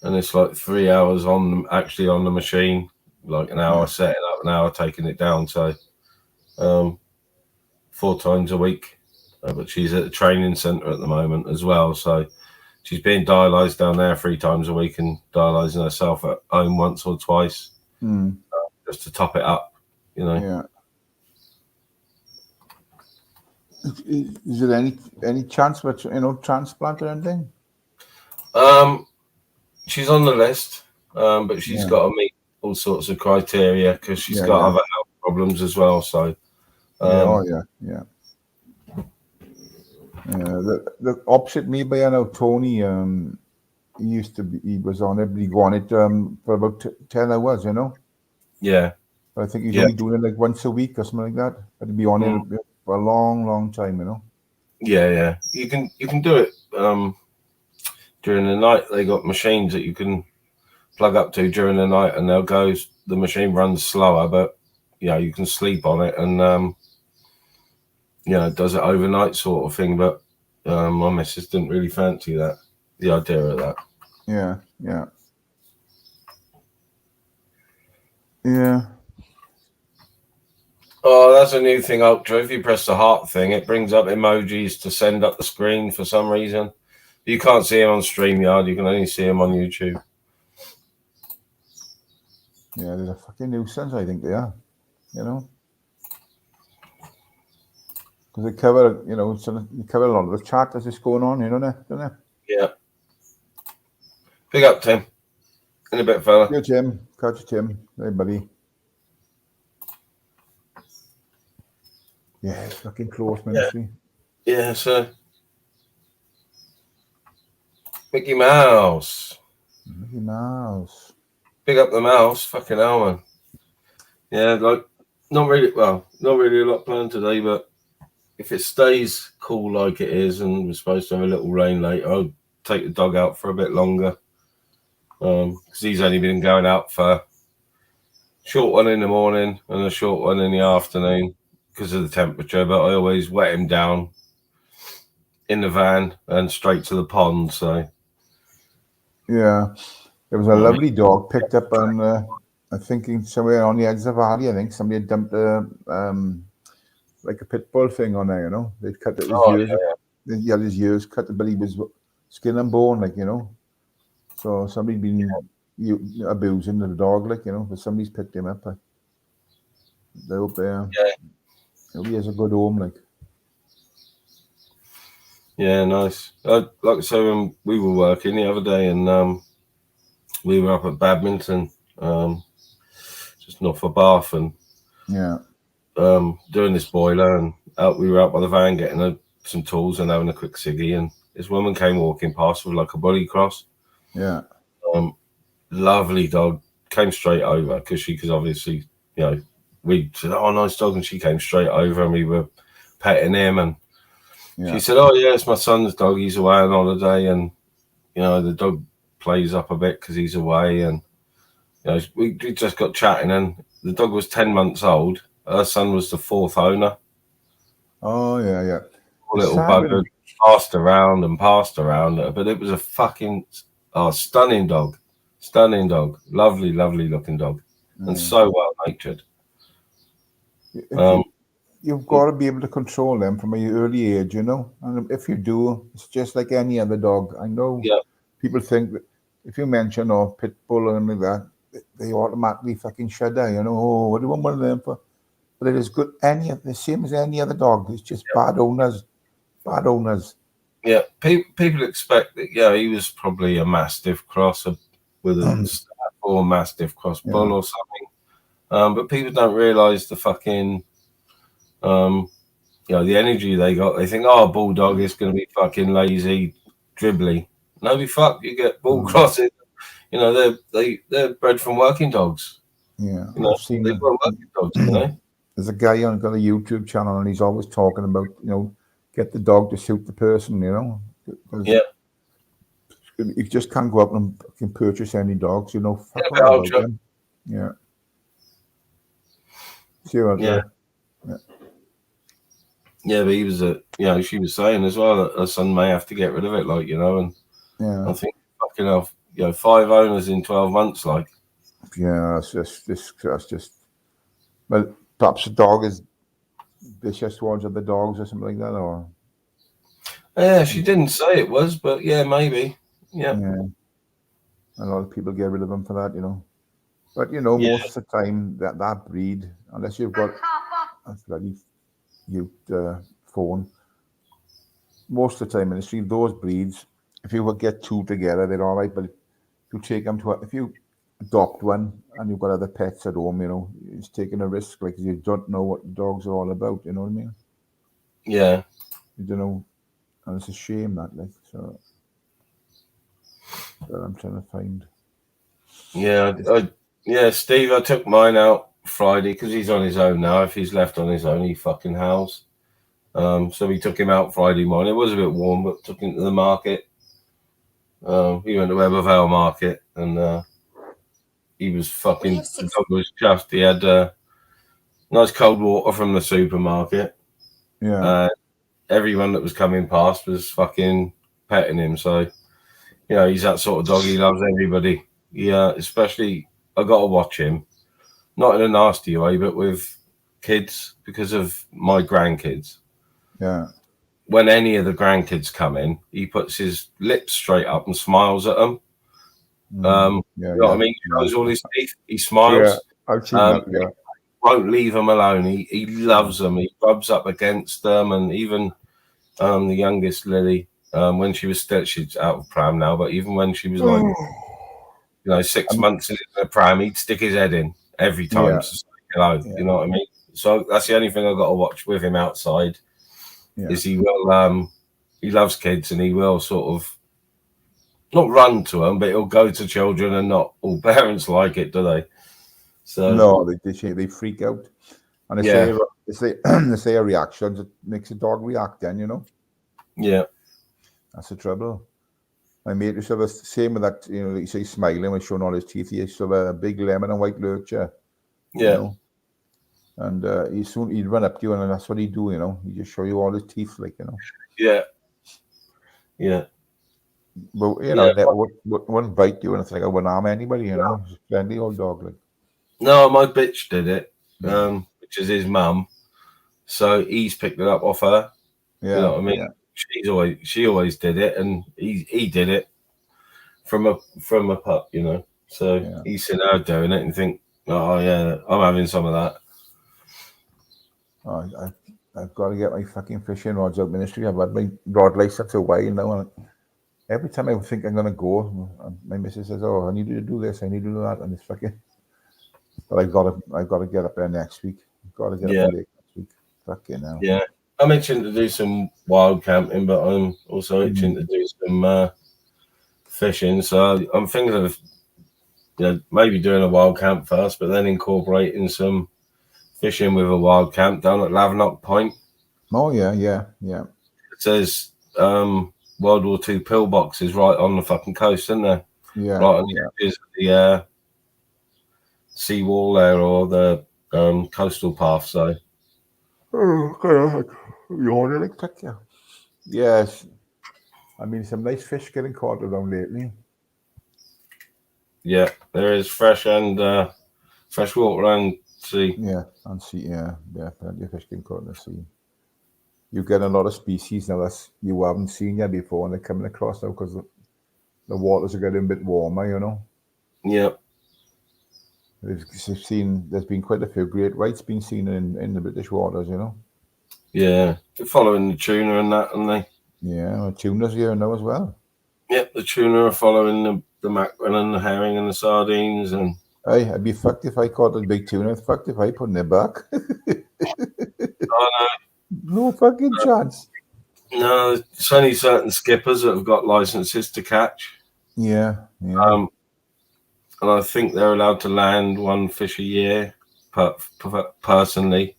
it's like 3 hours on the machine, like an hour setting up, an hour taking it down. So 4 times a week. But she's at the training centre at the moment as well. So she's being dialysed down there 3 times a week and dialysing herself at home once or twice, just to top it up, you know. Yeah. Is there any chance for transplant or anything? She's on the list, but she's got to meet all sorts of criteria because she's got other health problems as well. So, yeah. The opposite me, but Tony, he was on it, but he wanted for about 10 hours, Yeah. But I think he's only doing it like once a week or something like that. But he'd be on it for a long, long time, Yeah. You can do it during the night. They got machines that you can plug up to during the night, and they'll go. The machine runs slower, but you can sleep on it, and it does it overnight sort of thing. But my missus didn't really fancy the idea of that. Yeah. Oh, that's a new thing, Ultra. If you press the heart thing, it brings up emojis to send up the screen for some reason. You can't see them on StreamYard. You can only see them on YouTube. Yeah, they're a fucking nuisance, I think they are. Because they cover, they cover a lot of the chat that's just going on, don't they? Yeah. Big up, Tim. In a bit, fella. Yeah, Tim. Catch you, Tim. Hey, buddy. Yeah, it's fucking close, ministry. Yeah, sir. Mickey Mouse. Mickey Mouse. Big up the mouse. Fucking hell, man. Yeah, not really a lot planned today, but if it stays cool like it is and we're supposed to have a little rain later, I'll take the dog out for a bit longer. Because he's only been going out for a short one in the morning and a short one in the afternoon because of the temperature, but I always wet him down in the van and straight to the pond. So yeah, there was a lovely dog picked up on I think somewhere on the edge of the valley. I think somebody had dumped like a pit bull thing on there, they'd cut his ears. He had his ears cut, but he was skin and bone, so somebody'd been abusing the dog, but somebody's picked him up. They hope he has a good home, Yeah, nice. Like I say, when we were working the other day, and we were up at Badminton, just north of Bath, and doing this boiler, and we were out by the van getting some tools and having a quick ciggy, and this woman came walking past with like a body cross. Yeah. Lovely dog. Came straight over because obviously, we said, "Oh, nice dog," and she came straight over, and we were petting him, and she said, "Oh yeah, it's my son's dog. He's away on holiday, and the dog plays up a bit because he's away." And we just got chatting, and the dog was 10 months old. Her son was the fourth owner. Oh yeah. Little bugger passed around her, but it was a fucking stunning dog. Lovely looking dog, and so well natured. You've got to be able to control them from an early age, and if you do, it's just like any other dog. I know people think that if you mention pit bull or anything like that, they automatically fucking shudder, oh, what do you want one of them for? But it is good, the same as any other dog. It's just bad owners. Yeah, people expect that. Yeah, he was probably a Mastiff cross with a Staff or Mastiff cross bull or something. But people don't realise the fucking, the energy they got. They think, oh, bulldog is going to be fucking lazy, dribbly. No, be fuck. You get bull crosses. They're bred from working dogs. Yeah, I've seen they were working dogs. There's a guy got a YouTube channel, and he's always talking about get the dog to suit the person. Yeah. You just can't go up and can purchase any dogs. Fuck all about them. Yeah. Yeah, but he was she was saying as well that her son may have to get rid of it, and I think fucking hell, 5 owners in 12 months, Yeah, that's just. Well, perhaps the dog is vicious towards other dogs or something like that, or. Yeah, she didn't say it was, but yeah, maybe. Yeah. A lot of people get rid of them for that, But most of the time that breed, unless you've got a bloody phone, most of the time in the street, those breeds, if you would get two together, they're all right. But if you take them to, if you adopt one and you've got other pets at home, you know, it's taking a risk. Like you don't know what dogs are all about. You know what I mean? Yeah. You don't know, and it's a shame that, like, so. That I'm trying to find. Yeah, Steve, I took mine out Friday because he's on his own now. If he's left on his own, he fucking howls. So we took him out Friday morning. It was a bit warm, but took him to the market. He went to Webervale Market, and he was fucking. The dog was chuffed. He had nice cold water from the supermarket. Yeah. Everyone that was coming past was fucking petting him. So, you know, he's that sort of dog. He loves everybody. Yeah, especially I got to watch him, not in a nasty way, but with kids because of my grandkids. Yeah. When any of the grandkids come in, he puts his lips straight up and smiles at them. You know what I mean? He shows all his teeth. He smiles. Yeah, I've seen that. Yeah. Won't leave them alone. He loves them. He rubs up against them, and even the youngest Lily, when she was still, she's out of pram now, but even when she was like, you know, 6 months in the pram, he'd stick his head in every time. Yeah. To say hello. You know what I mean? So that's the only thing I've got to watch with him outside. Yeah. Is he will he loves kids, and he will sort of not run to them, but he'll go to children, and not all parents like it, do they? So no, they freak out, and they say a reaction that makes a dog react. Then you know. Yeah, that's the trouble. My mate used to have the same with that. You know, like you say, smiling when showing all his teeth. He used to have a big lemon and white lurcher. Yeah. You know? And he'd run up to you, and that's what he'd do. You know, he'd just show you all his teeth, like, you know. Yeah. Yeah. But you know, that wouldn't bite you, and it's like I wouldn't harm anybody. You know, it's a friendly old dog. Like. No, my bitch did it, which is his mum. So he's picked it up off her. Yeah. You know what I mean? Yeah. She always did it, and he did it from a pup, you know. So he's seen her doing it and think, oh yeah, I'm having some of that. Oh, I've got to get my fucking fishing rods out ministry. I've had my rod license a while now, and every time I think I'm gonna go, my missus says, "Oh, I need you to do this, I need you to do that," and it's fucking. But I've got to get up there next week. I've got to get up there next week. Fucking hell. Yeah, I'm itching to do some wild camping, but I'm also itching to do some fishing. So I'm thinking of, you know, maybe doing a wild camp first, but then incorporating some fishing with a wild camp down at Lavenock Point. Oh yeah. It says World War II pillboxes right on the fucking coast, isn't there? Yeah. Right on the edges of the sea wall there, or the coastal path. So. Yes. I mean, some nice fish getting caught around lately. Yeah, there is fresh water and sea. Yeah, and sea. Yeah, plenty of fish getting caught in the sea. You get a lot of species now that you haven't seen yet before, and they're coming across now because the waters are getting a bit warmer. You know. Yeah. There's been quite a few great whites being seen in the British waters. You know. Yeah, they're following the tuna and that, aren't they? Yeah, the tuna's here now as well. Yep, the tuna are following the mackerel and the herring and the sardines. And hey, I'd be fucked if I caught a big tuna. I'd fucked if I put in their back. Oh, no fucking chance. No, it's only certain skippers that have got licenses to catch. Yeah. And I think they're allowed to land one fish a year, personally.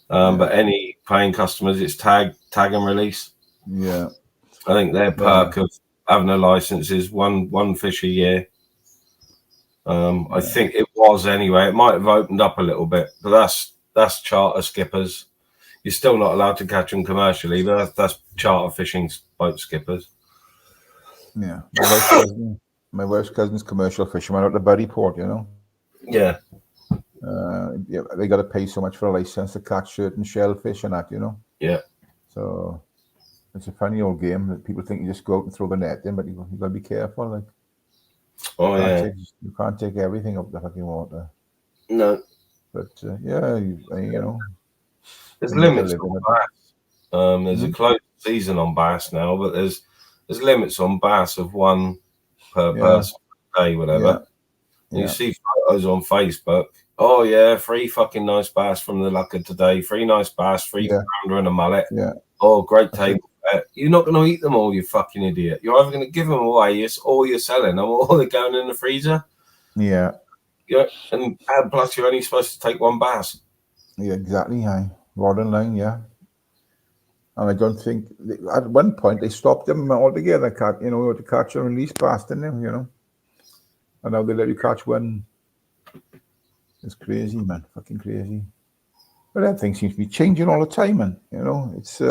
But any paying customers, it's tag and release. Yeah. I think their perk of having a license is one fish a year. I think it was anyway. It might have opened up a little bit, but that's charter skippers. You're still not allowed to catch them commercially, but that's charter fishing boat skippers. Yeah. My wife's cousin's commercial fisherman at the Buddyport, you know. Yeah. They got to pay so much for a license to catch certain shellfish and that, you know. Yeah. So it's a funny old game that people think you just go out and throw the net in, but you got to be careful. Like, you can't take everything up the fucking water. No. But you know, there's limits. There's a close season on bass now, but there's limits on bass of one per person per day, whatever. Yeah. You see photos on Facebook. Oh yeah, 3 fucking nice bass from the luck of today. 3 nice bass, 3 pounder and a mullet. Yeah. Oh, great table. You're not going to eat them all, you fucking idiot. You're either going to give them away, or you're selling them, or they're going in the freezer. Yeah. Yeah, and plus you're only supposed to take 1 bass. Yeah, exactly. Aye. Rod and line, yeah. And I don't think at one point they stopped them altogether. To catch and release bass, didn't they? And now they let you catch one. It's crazy, man. Fucking crazy. But that thing seems to be changing all the time, man. It's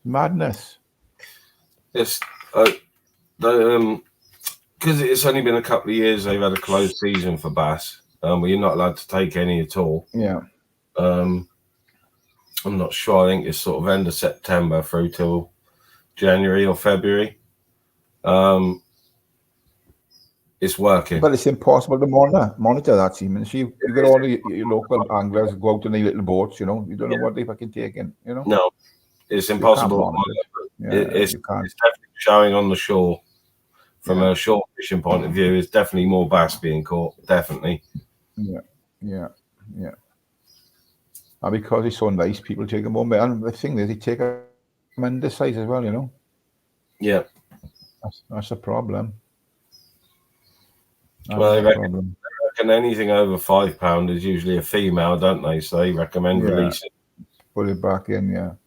madness. Yes, because it's only been a couple of years they've had a closed season for bass, where you're not allowed to take any at all. Yeah. I'm not sure. I think it's sort of end of September through till January or February. It's working. But it's impossible to monitor that, Seaman. So you got all your local anglers go out in their little boats, You don't know what they fucking taking, No, it's impossible. It's definitely showing on the shore. From a shore fishing point of view, it's definitely more bass being caught. Definitely. Yeah. And because it's so nice, people take them home. And the thing is, they take them undersized as well, Yeah. That's a problem. Well, they reckon anything over £5 is usually a female, don't they? So they recommend releasing. Put it back in,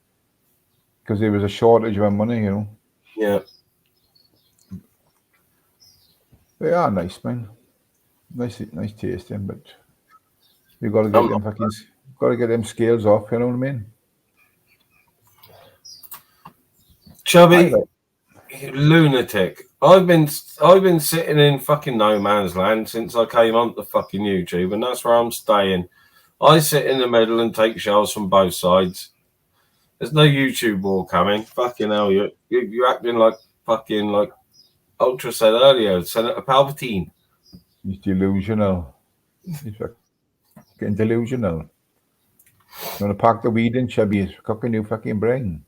because there was a shortage of money, Yeah. They are nice, man. Nice tasting, but you got to get them scales off. You know what I mean? Chubby, lunatic. I've been sitting in fucking no man's land since I came onto fucking YouTube, and that's where I'm staying. I sit in the middle and take shells from both sides. There's no YouTube war coming. Fucking hell, you're acting like fucking like Ultra said earlier, Senator Palpatine. He's delusional. He's fucking delusional. You want to pack the weed in, Chubby? He's cooking your fucking brain.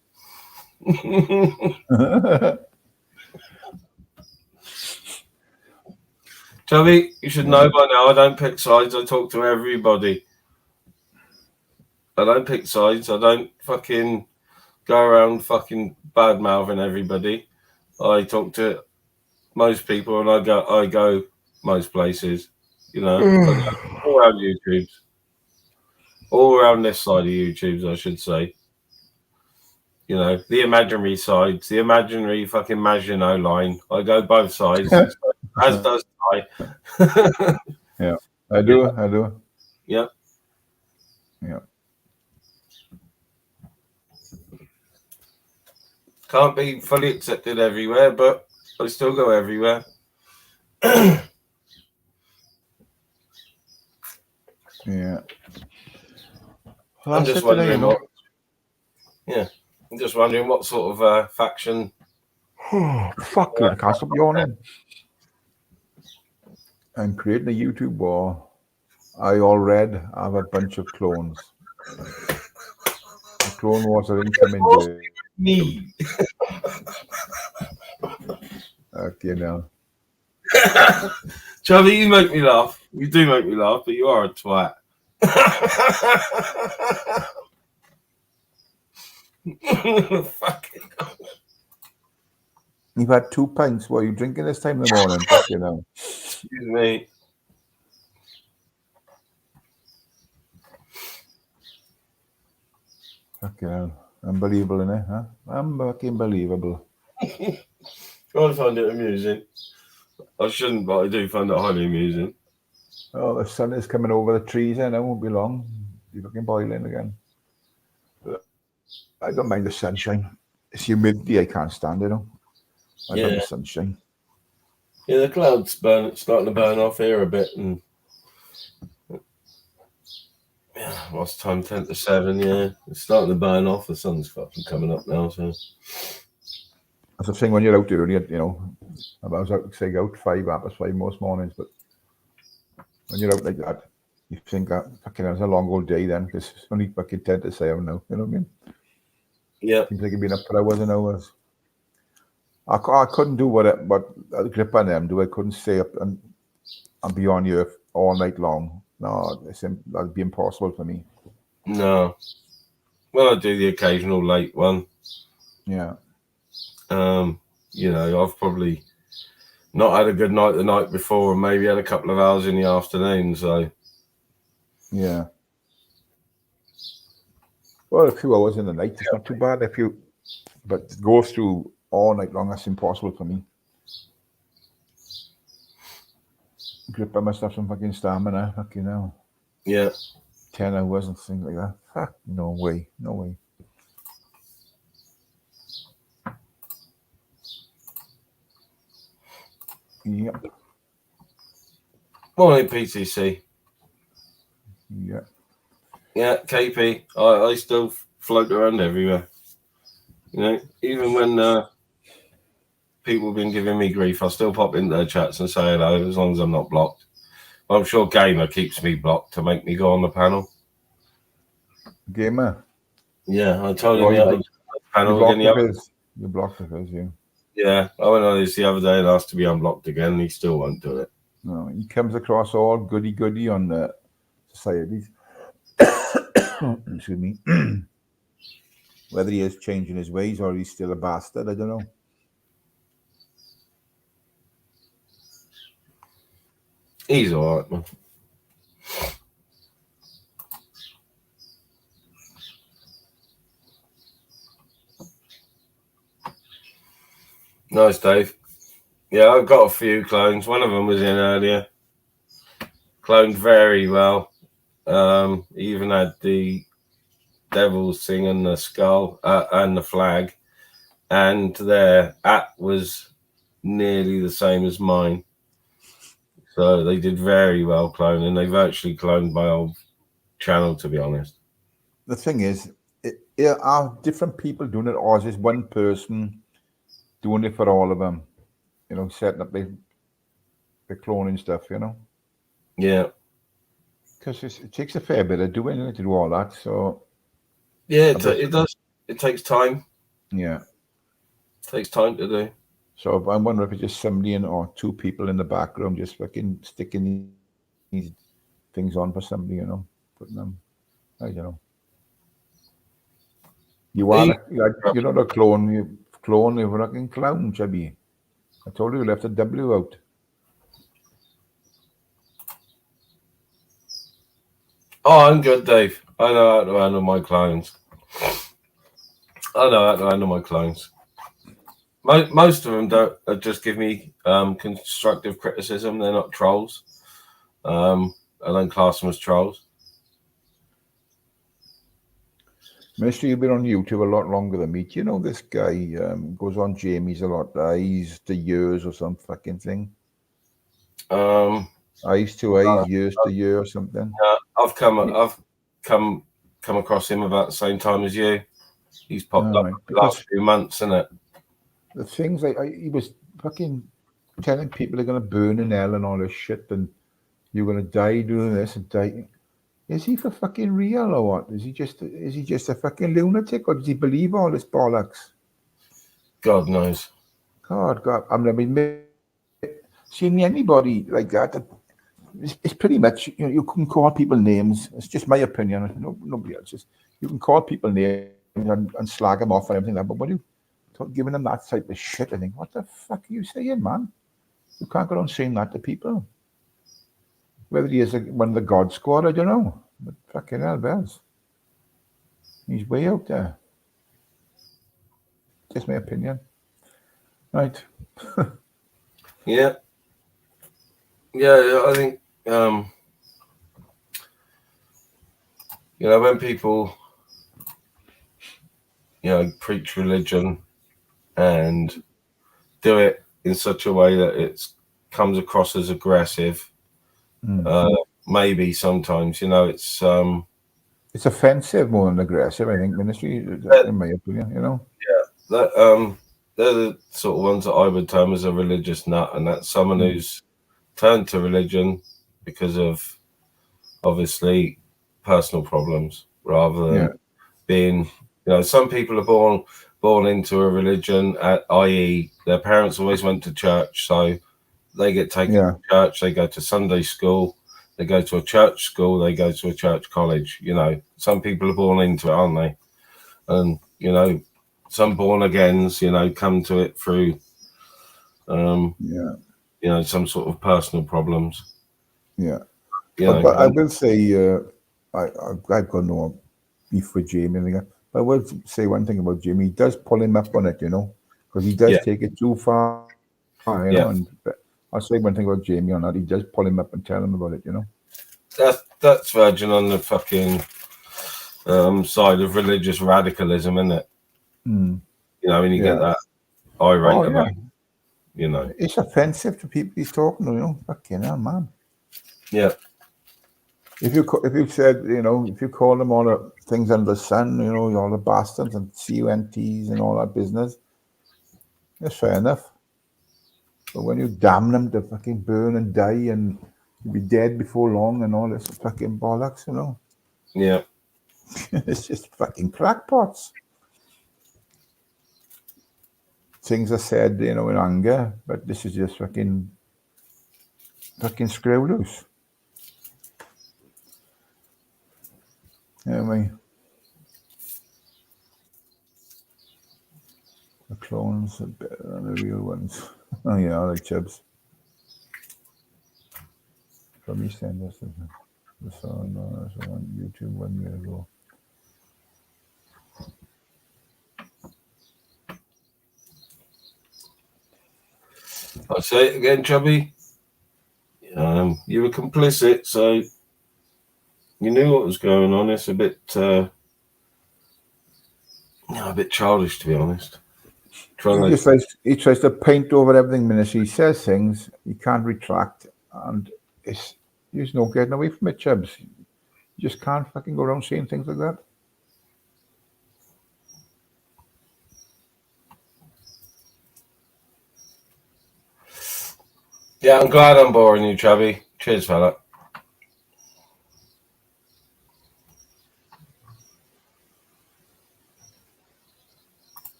Chubby, you should know by now I don't pick sides. I talk to everybody. I don't pick sides. I don't fucking go around fucking bad mouthing everybody. I talk to most people, and I go most places, all around YouTubes, all around this side of YouTubes, I should say. The imaginary sides, the imaginary fucking Maginot line. I go both sides, as does I. Yeah, I do. Yeah. Can't be fully accepted everywhere, but I still go everywhere. Yeah. I'm just wondering I'm just wondering what sort of faction. Oh, fuck you! I can't stop yawning. I'm creating a YouTube war. I have a bunch of clones. The Clone Wars are incoming. Me. Okay, Chubby, you make me laugh. You do make me laugh, but you are a twat. Fucking. You've had 2 pints. What are you drinking this time in the morning? Excuse me. Okay, unbelievable, innit? Huh? Unbelievable. I find it amusing. I shouldn't, but I do find it highly amusing. Oh, the sun is coming over the trees, and it won't be long. Be fucking boiling again. But I don't mind the sunshine. It's humidity I can't stand, I love the sunshine. Yeah, the clouds starting to burn off here a bit, and what's time? 10 to 7. Yeah, it's starting to burn off. The sun's fucking coming up now, so. That's the thing when you're out early, I was out 5:05 most mornings, but when you're out like that, you think that fucking it's a long old day then, because it's only fucking 10 to 7 now, you know what I mean? Yeah. Seems like you've been up for hours and hours. I couldn't do what grip on them do. I couldn't stay up and be on you all night long. No, that'd be impossible for me. No. Well, I do the occasional late one. Yeah. You know, I've probably not had a good night the night before, and maybe had a couple of hours in the afternoon. So yeah. Well, a few hours in the night, it's not too bad. But it goes through all night long, that's impossible for me. Grip, I must have some fucking stamina, fucking hell. Yeah. 10 hours and things like that. Fuck, no way. Yep. Morning, PTC. Yeah. Yeah, KP. I still float around everywhere. You know, even when people have been giving me grief, I still pop into their chats and say hello as long as I'm not blocked. I'm sure Gamer keeps me blocked to make me go on the panel. Gamer? Yeah, I told him the other panel again. You blocked of his, yeah. Yeah, I went on this the other day and asked to be unblocked again, and he still won't do it. No, he comes across all goody on the societies. Excuse me. Whether he is changing his ways or he's still a bastard, I don't know. He's all right, man. Nice, Dave. Yeah, I've got a few clones. One of them was in earlier. Cloned very well. He even had the devils thing and the skull and the flag. And their app was nearly the same as mine. So they did very well cloning. They virtually cloned my old channel, to be honest. The thing is, are different people doing it, or is this one person doing it for all of them? You know, setting up the cloning stuff, you know? Yeah. Because it takes a fair bit of doing to do all that. So yeah, it does. It takes time. Yeah. It takes time to do. So I wonder if it's just somebody or two people in the background just fucking sticking these things on for somebody, you know, putting them. I don't know. You are you're not a clone. You clone a fucking clown, Chubby. I told you left a W out. Oh, I'm good, Dave. I know how to handle my clones. Most of them don't just give me constructive criticism. They're not trolls. I don't class them as trolls. Mister, you've been on YouTube a lot longer than me. Do you know this guy goes on Jamie's a lot? Eyes to years or some fucking thing. Eyes to eyes, years to year or something. I've come across him about the same time as you. He's popped up the last few months, isn't it? The things like he was fucking telling people they're gonna burn in hell and all this shit, and you're gonna die doing this and die. Is he for fucking real or what? Is he just a fucking lunatic, or does he believe all this bollocks? God knows. God. I mean, seeing anybody like that, it's pretty much, you know, you can call people names. It's just my opinion. Nobody else's. You can call people names and slag them off and everything like that. But when you giving them that type of shit, I think, what the fuck are you saying, man? You can't go on saying that to people. Whether he is one of the God Squad, I don't know. But fucking hell, bells. He's way out there. Just my opinion. Right. Yeah. Yeah, I think, you know, when people, you know, preach religion and do it in such a way that it comes across as aggressive, maybe sometimes, you know, it's offensive more than aggressive, I think, ministry, in my opinion, you know. Yeah, they're the sort of ones that I would term as a religious nut, and that's someone who's turned to religion because of obviously personal problems rather than being You know, some people are born into a religion, i.e., their parents always went to church, so they get taken to church. They go to Sunday school. They go to a church school. They go to a church college. You know, some people are born into it, aren't they? And you know, some born agains, you know, come to it through, you know, some sort of personal problems. Yeah. You but I will say, I've got no beef with Jamie. But I will say one thing about Jamie. He does pull him up on it, you know, because he does take it too far, you know. And I'll say one thing about Jamie on that. He does pull him up and tell him about it, you know. That's Virgin on the fucking side of religious radicalism, isn't it? Mm. You know, when you get that irate about, you know, it's offensive to people he's talking to, you know. Fucking hell, man. Yeah. If you said, you know, if you call them all the things under the sun, you know, all the bastards and CUNTs and all that business, that's fair enough. But when you damn them to fucking burn and die and you'll be dead before long and all this fucking bollocks, you know. Yeah. It's just fucking crackpots. Things are said, you know, in anger, but this is just fucking screw loose. Anyway. The clones are better than the real ones. Oh yeah, I like Chubbs. From East End, the song on YouTube 1 year ago. I'll say it again, Chubby. You were complicit, so you knew what was going on. It's a bit childish, to be honest. He tries to paint over everything. Minute he says things, he can't retract, and there's no getting away from it, Chubbs. You just can't fucking go around saying things like that. Yeah, I'm glad I'm boring you, Chubby. Cheers, fella.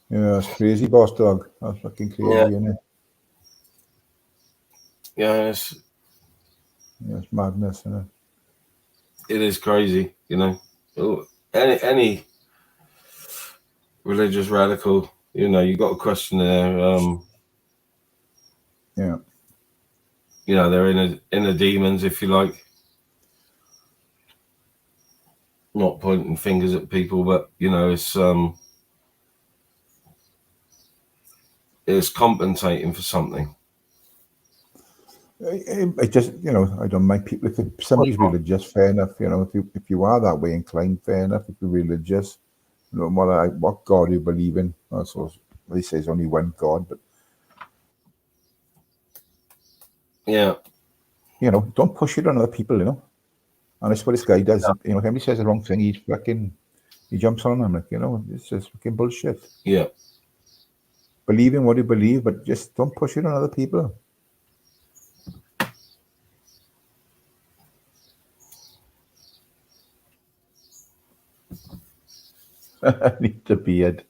Yeah, it's crazy, boss dog. That's fucking crazy, isn't it? Yeah, it's madness, isn't it? It is crazy, you know. Any religious radical, you know, you got a question there. Yeah. You know, they're inner demons, if you like. Not pointing fingers at people, but you know, it's compensating for something. I just, you know, I don't mind people. If somebody's religious, fair enough. You know, if you are that way inclined, fair enough. If you're religious, you know, what God you believe in. Also, they say there's only one God, but yeah, you know, don't push it on other people. You know, and that's what this guy does. You know, if anybody says the wrong thing, he jumps on them. Like, you know, it's just fucking bullshit. Yeah. Believe in what you believe, but just don't push it on other people. I need the beard.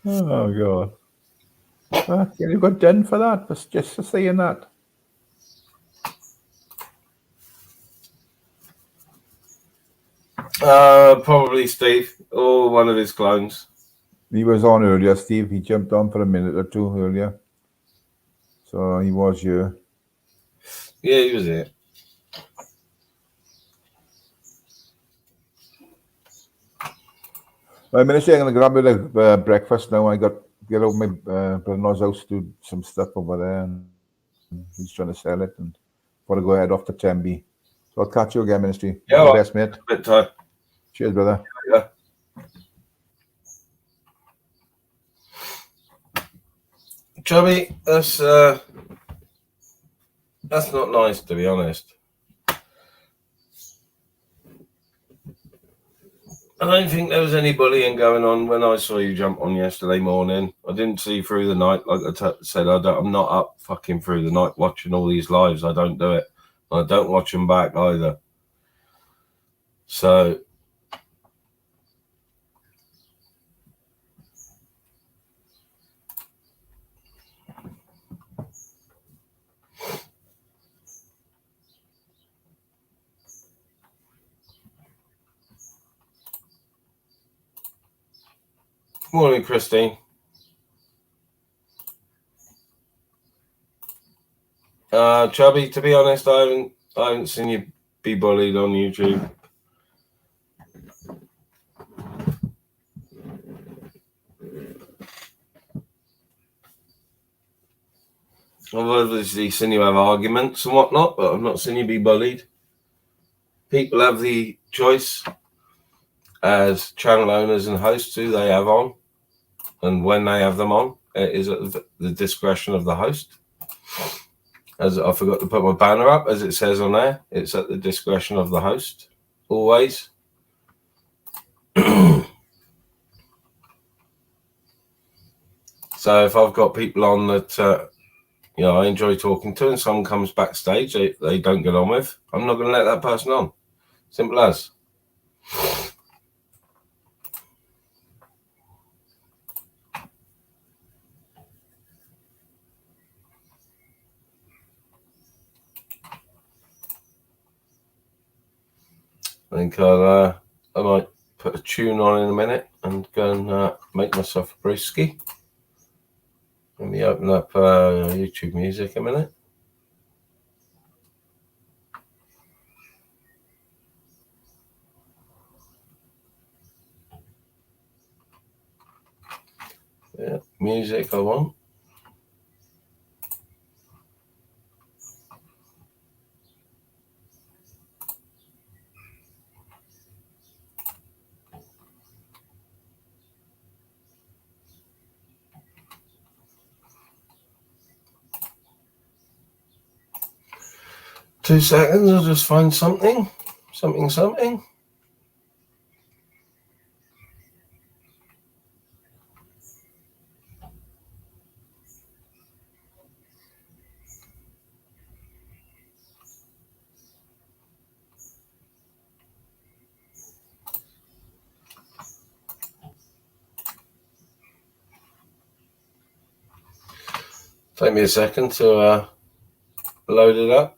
Oh God! You got done for that? Just for saying that. Probably Steve or one of his clones. He was on earlier, Steve. He jumped on for a minute or two earlier, so he was here. Yeah, he was here. I'm going to grab a bit of breakfast now. I got get over my brother-in-law's house to do some stuff over there, and he's trying to sell it, and got to go head off to Temby. So I'll catch you again, Ministry. Yeah, all the best, mate. Bit time. Cheers, brother. Yeah. Chubby, that's not nice, to be honest. I don't think there was any bullying going on when I saw you jump on yesterday morning. I didn't see through the night. Like I said, I'm not up fucking through the night watching all these lives. I don't do it. I don't watch them back either. So morning, Christine. Chubby, to be honest, I haven't seen you be bullied on YouTube. I've obviously seen you have arguments and whatnot, but I've not seen you be bullied. People have the choice as channel owners and hosts who they have on and when they have them on. It is at the discretion of the host. As I forgot to put my banner up, as it says on there, it's at the discretion of the host, always. So if I've got people on that I enjoy talking to, and someone comes backstage they don't get on with, I'm not going to let that person on. Simple as. I think I might put a tune on in a minute and go and make myself a brewski. Let me open up YouTube Music a minute. Yeah, music I want. Two seconds, I'll just find something. Something. Take me a second to load it up.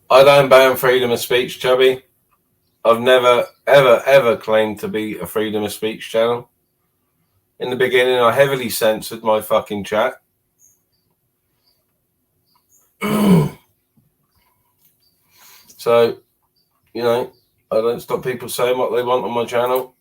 I don't ban freedom of speech, Chubby. I've never, ever claimed to be a freedom of speech channel. In the beginning, I heavily censored my fucking chat. So, I don't stop people saying what they want on my channel.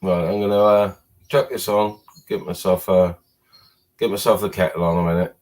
Right, I'm gonna chuck this on, get myself the kettle on a minute.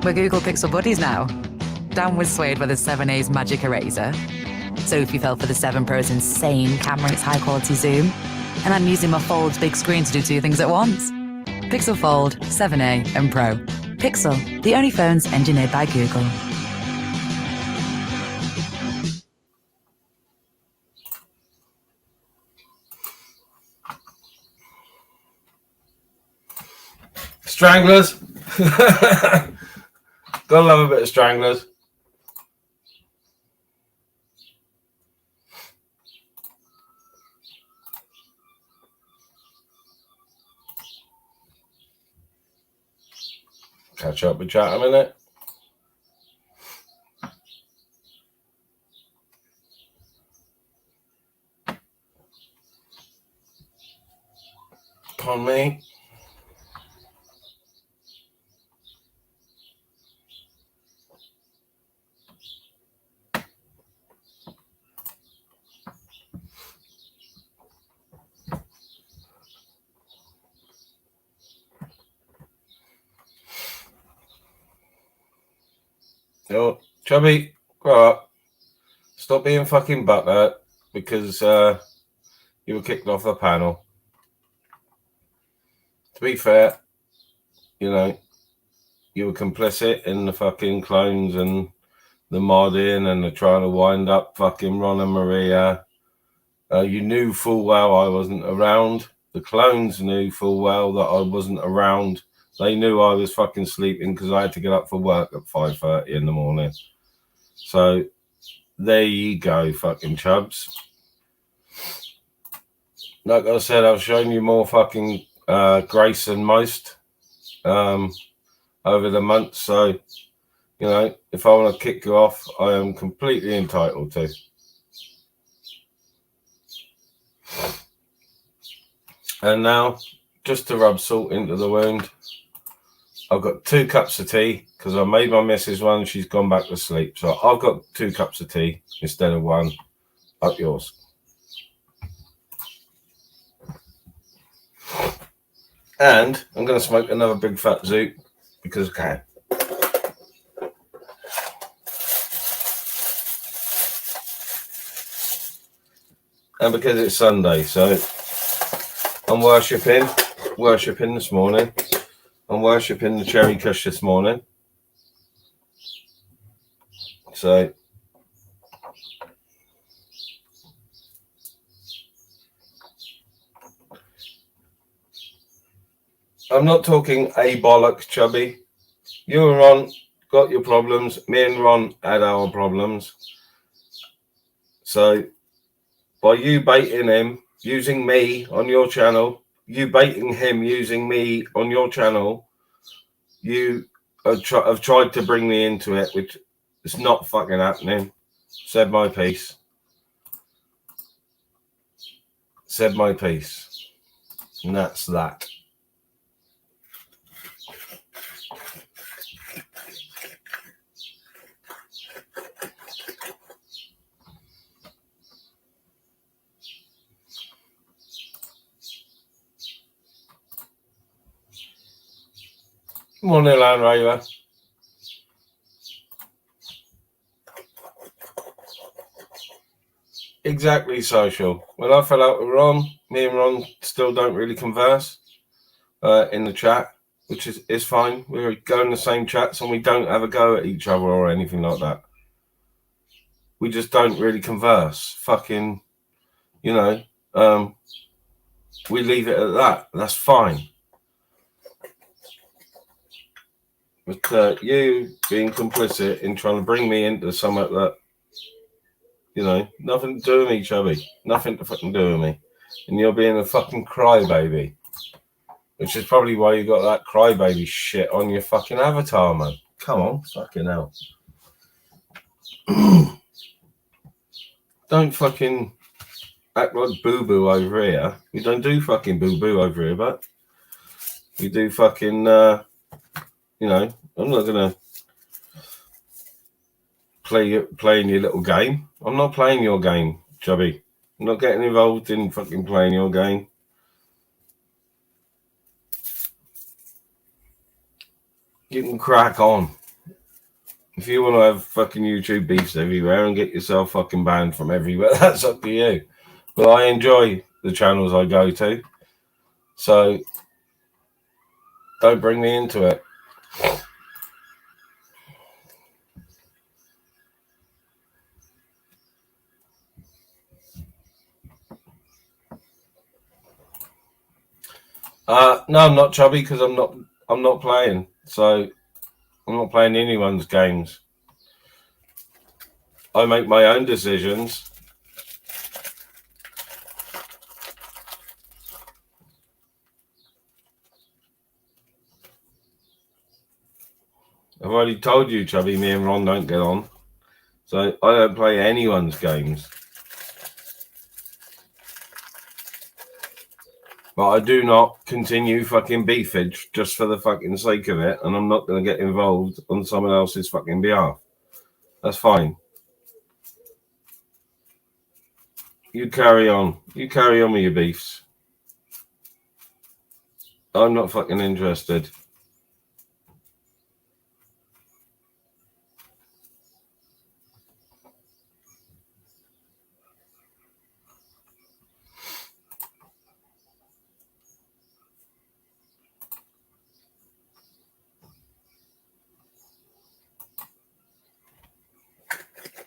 We're Google Pixel buddies now. Dan was swayed by the 7A's magic eraser. Sophie fell for the 7 Pro's insane camera's high-quality zoom. And I'm using my Fold's big screen to do 2 things at once. Pixel Fold, 7A and Pro. Pixel, the only phones engineered by Google. Stranglers. Gotta love a bit of Stranglers. Catch up with chat a minute. Come on, me. Yo, Chubby, grow up. Stop being fucking butthurt because you were kicked off the panel. To be fair, you know, you were complicit in the fucking clones and the modding and the trying to wind up fucking Ron and Maria. You knew full well I wasn't around. The clones knew full well that I wasn't around. They knew I was fucking sleeping because I had to get up for work at 5:30 in the morning. So there you go, fucking chubs. Like I said, I've shown you more fucking grace than most over the months. So, you know, if I want to kick you off, I am completely entitled to. And now, just to rub salt into the wound, I've got 2 cups of tea because I made my missus one. She's gone back to sleep. So I've got 2 cups of tea instead of 1. Up yours. And I'm going to smoke another big fat zoot because I can. And because it's Sunday, so I'm worshipping this morning. I'm worshipping the cherry kush this morning. So I'm not talking a bollock, Chubby. You and Ron got your problems. Me and Ron had our problems. So by you baiting him, using me on your channel, you baiting him using me on your channel, you have tried to bring me into it, which is not fucking happening. Said my piece. Said my piece. And that's that. Morning, Land Rover. Exactly, social. When I fell out with Ron, me and Ron still don't really converse in the chat, which is fine. We go in the same chats and we don't have a go at each other or anything like that. We just don't really converse. Fucking, you know, we leave it at that. That's fine. But you being complicit in trying to bring me into something that, you know, nothing to do with me, Chubby. Nothing to fucking do with me. And you're being a fucking crybaby. Which is probably why you got that crybaby shit on your fucking avatar, man. Come on, fucking hell. Don't fucking act like boo-boo over here. We don't do fucking boo-boo over here, but we do fucking, you know, I'm not going to playing your little game. I'm not playing your game, Chubby. I'm not getting involved in fucking playing your game. You can crack on. If you want to have fucking YouTube beefs everywhere and get yourself fucking banned from everywhere, that's up to you. But I enjoy the channels I go to, so don't bring me into it. No, I'm not chubby because I'm not playing. So I'm not playing anyone's games. I make my own decisions. I've already told you, Chubby, me and Ron don't get on. So I don't play anyone's games. But I do not continue fucking beefage just for the fucking sake of it, and I'm not going to get involved on someone else's fucking behalf. That's fine. You carry on. You carry on with your beefs. I'm not fucking interested.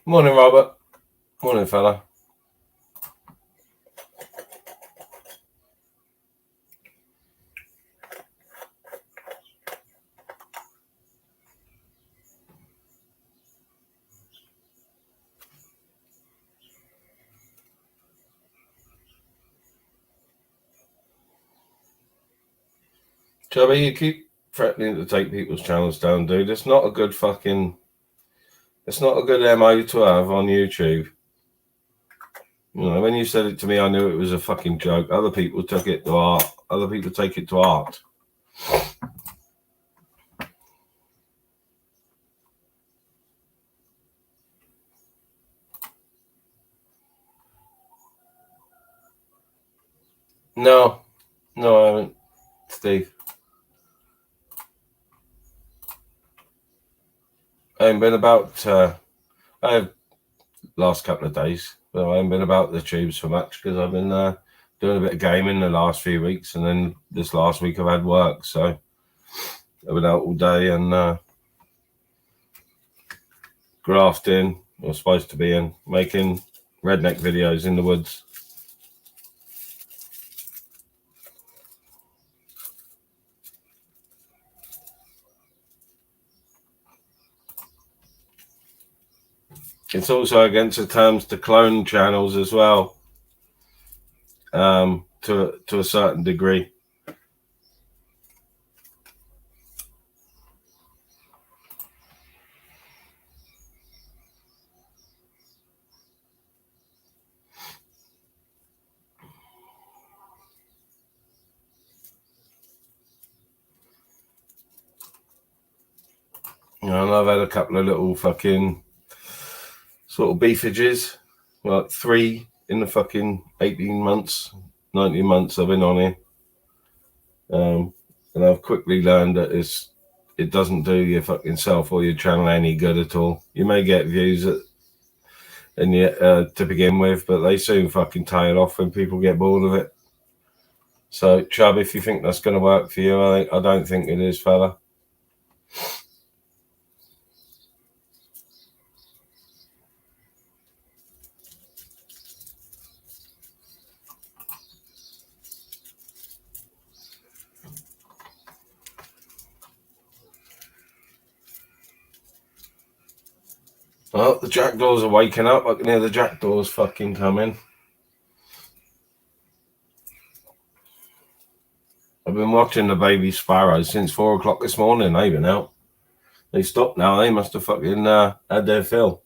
Morning, Robert. Morning, fella. Chubby, you keep threatening to take people's channels down, dude. It's not a good fucking... It's not a good MO to have on YouTube. You know, when you said it to me, I knew it was a fucking joke. Other people took it to art. Other people take it to art. No, I haven't, Steve. I haven't been about. I have last couple of days, but I haven't been about the tubes for much because I've been doing a bit of gaming the last few weeks, and then this last week I've had work, so I've been out all day and grafting. I was supposed to be in making redneck videos in the woods. It's also against the terms to clone channels as well, to a certain degree. You know, and I've had a couple of little fucking sort of beefages, like 3 in the fucking 18 months, 19 months I've been on here. And I've quickly learned that it doesn't do your fucking self or your channel any good at all. You may get views to begin with, but they soon fucking tail off when people get bored of it. So, Chubb, if you think that's going to work for you, I don't think it is, fella. Well, the jackdaws are waking up. I can hear the jackdaws fucking coming. I've been watching the baby sparrows since 4 o'clock this morning. They've been out. They stopped now. They must have fucking had their fill.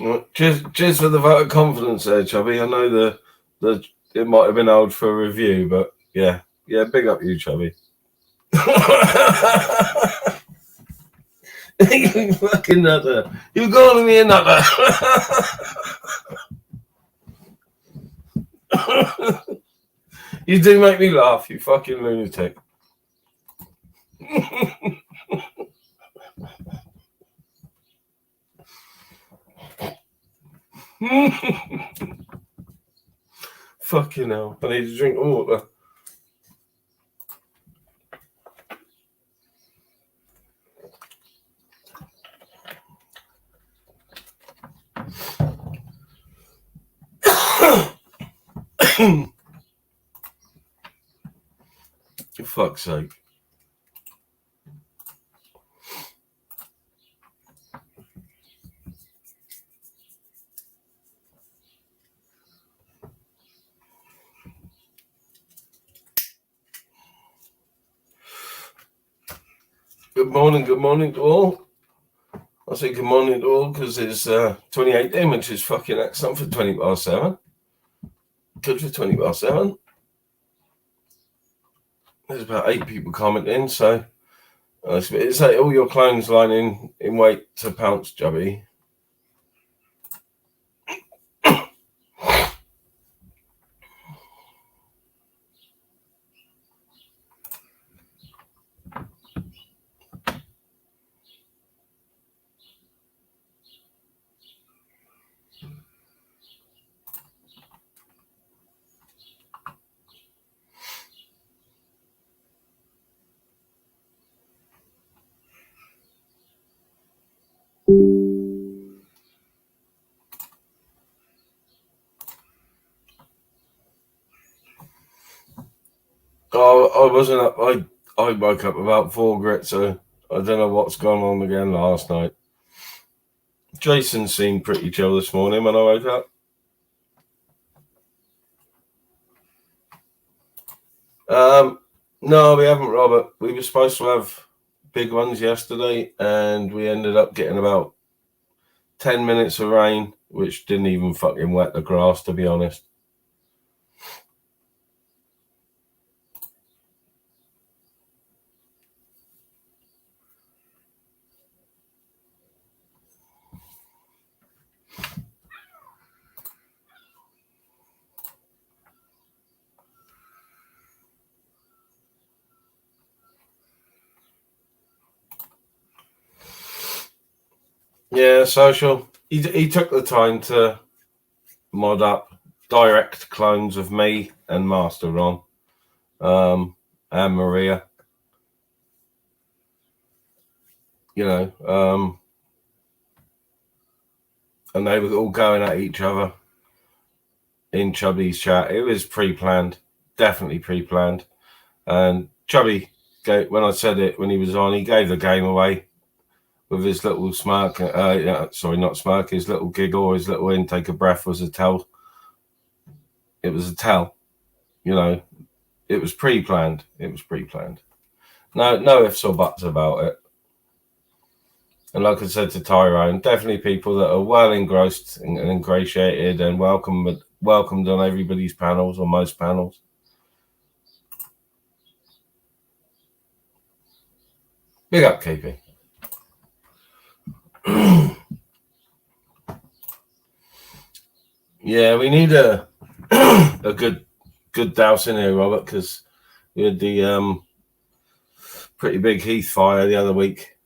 Well, cheers for the vote of confidence there, Chubby. I know the it might have been old for a review, but yeah, big up you, Chubby. You fucking nutter. You calling me a nutter. You do make me laugh, you fucking lunatic. Fucking hell. I need to drink water. For fuck's sake. Good morning to all. I say good morning to all because it's 28 day, which is fucking excellent for 7:20. Good for 7:20. There's about 8 people commenting, so it's like all your clones lying in wait to pounce, Jubby. I wasn't up. I woke up about 4 grit, so I don't know what's gone on again last night. Jason seemed pretty chill this morning when I woke up. No, we haven't, Robert. We were supposed to have big ones yesterday, and we ended up getting about 10 minutes of rain, which didn't even fucking wet the grass, to be honest. Yeah, social. He took the time to mod up direct clones of me and Master Ron, and Maria. You know, and they were all going at each other in Chubby's chat. It was pre-planned, definitely pre-planned. And Chubby, when I said it when he was on, he gave the game away with his little smirk. Sorry, not smirk. His little giggle, his little intake of breath was a tell. It was a tell. You know, it was pre-planned. It was pre-planned. No ifs or buts about it. And like I said to Tyrone, definitely people that are well engrossed and ingratiated and welcomed on everybody's panels or most panels. Big up, KP. Yeah, we need a good douse in here, Robert, because we had the pretty big heath fire the other week.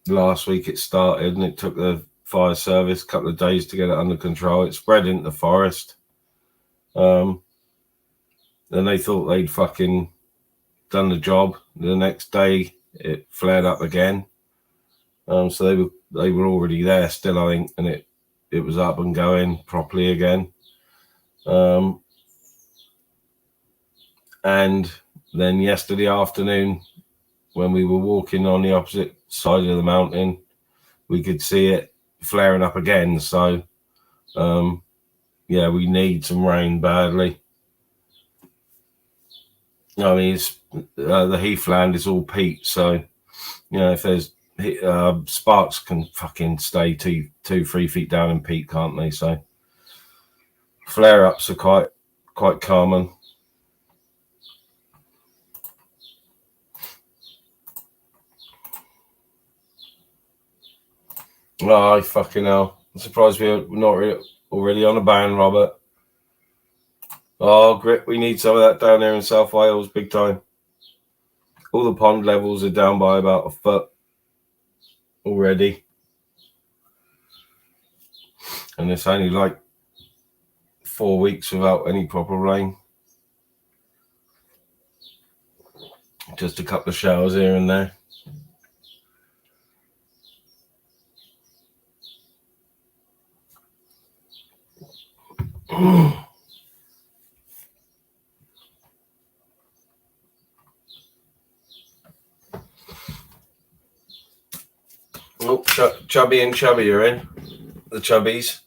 Last week it started and it took the fire service a couple of days to get it under control. It spread into the forest. Then they thought they'd fucking done the job. The next day it flared up again. So they were already there still, I think, and it was up and going properly again. And then yesterday afternoon, when we were walking on the opposite side of the mountain, we could see it flaring up again. So, yeah, we need some rain badly. I mean, the heathland is all peat, so you know if there's Sparks can fucking stay 2-3 feet down in peak, can't they? So flare ups are quite common. Oh, fucking hell. I'm surprised we're not already on a ban, Robert. Oh, Grit, we need some of that down there in South Wales, big time. All the pond levels are down by about a foot already. And it's only like 4 weeks without any proper rain. Just a couple of showers here and there. Oh, Chubby and Chubby are in. The Chubbies.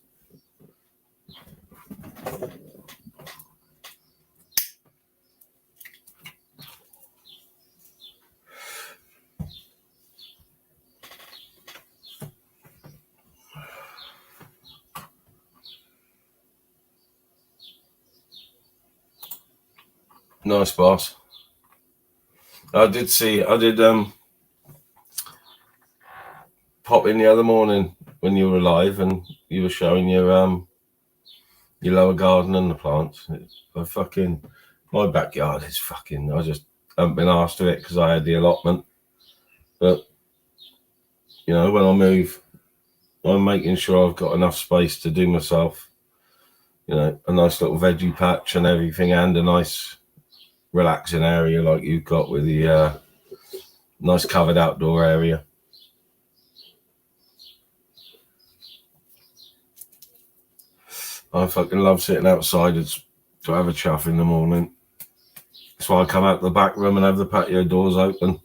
Nice, boss. I did pop in the other morning when you were live and you were showing your lower garden and the plants. My backyard is fucking, I just haven't been asked to it because I had the allotment. But, you know, when I move, I'm making sure I've got enough space to do myself, you know, a nice little veggie patch and everything, and a nice relaxing area like you've got with the nice covered outdoor area. I fucking love sitting outside to have a chuff in the morning. That's why I come out the back room and have the patio doors open.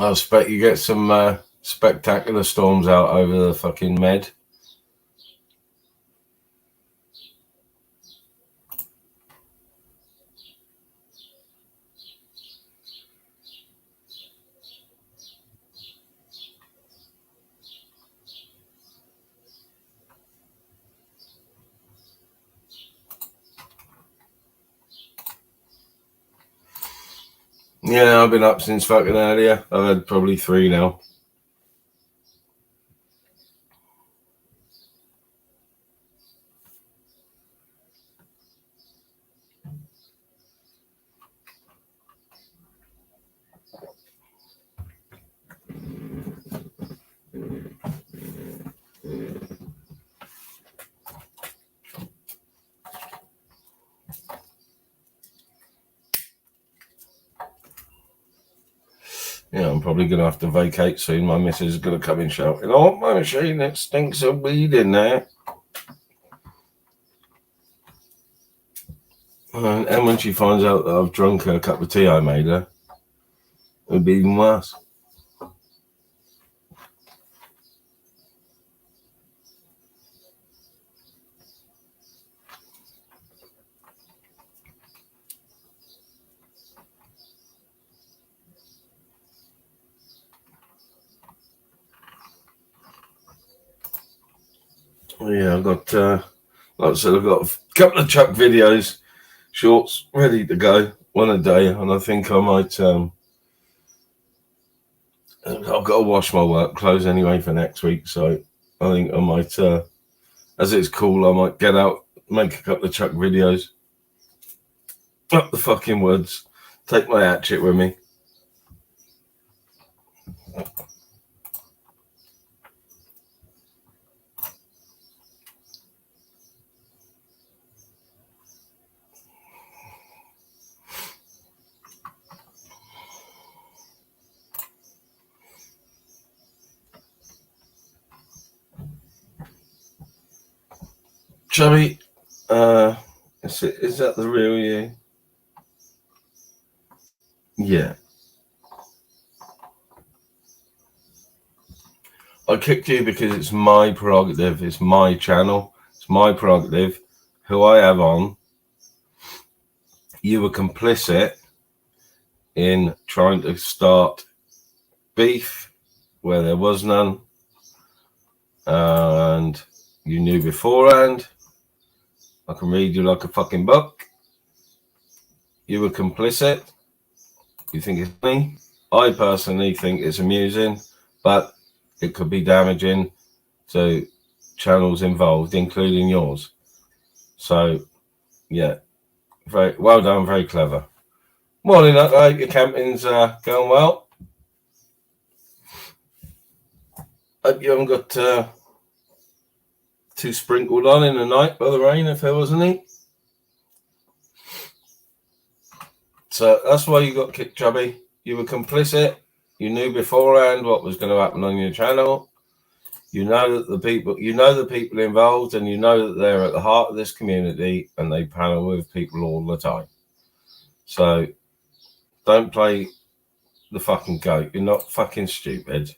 I expect you get some spectacular storms out over the fucking Med. Yeah, I've been up since fucking earlier. I've had probably 3 now. Yeah, I'm probably going to have to vacate soon. My missus is going to come in shouting, "Oh, my machine, it stinks of weed in there." And when she finds out that I've drunk her cup of tea I made her, it'll be even worse. Yeah, I've got, like I said, I've got a couple of Chuck videos, shorts, ready to go, one a day, and I think I might, I've got to wash my work clothes anyway for next week, so I think I might, as it's cool, I might get out, make a couple of Chuck videos, up the fucking woods, take my hatchet with me. Chubby, is that the real you? Yeah. I kicked you because it's my prerogative. It's my channel. It's my prerogative. Who I have on. You were complicit in trying to start beef where there was none. And you knew beforehand. I can read you like a fucking book. You were complicit. You think it's funny? I personally think it's amusing, but it could be damaging to channels involved, including yours. So, yeah, very well done, very clever. Morning, I hope your camping's going well. Hope you haven't got too sprinkled on in the night by the rain, if there was any. So that's why you got kicked, Chubby. You were complicit. You knew beforehand what was going to happen on your channel. You know that the people involved, and you know that they're at the heart of this community, and they panel with people all the time. So don't play the fucking goat. You're not fucking stupid.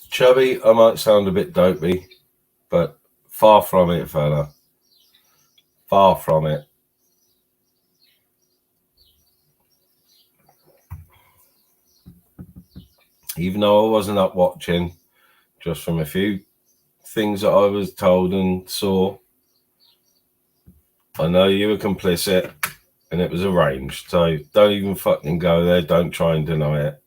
Chubby, I might sound a bit dopey, but far from it, fella. Far from it. Even though I wasn't up watching, just from a few things that I was told and saw, I know you were complicit and it was arranged. So don't even fucking go there. Don't try and deny it.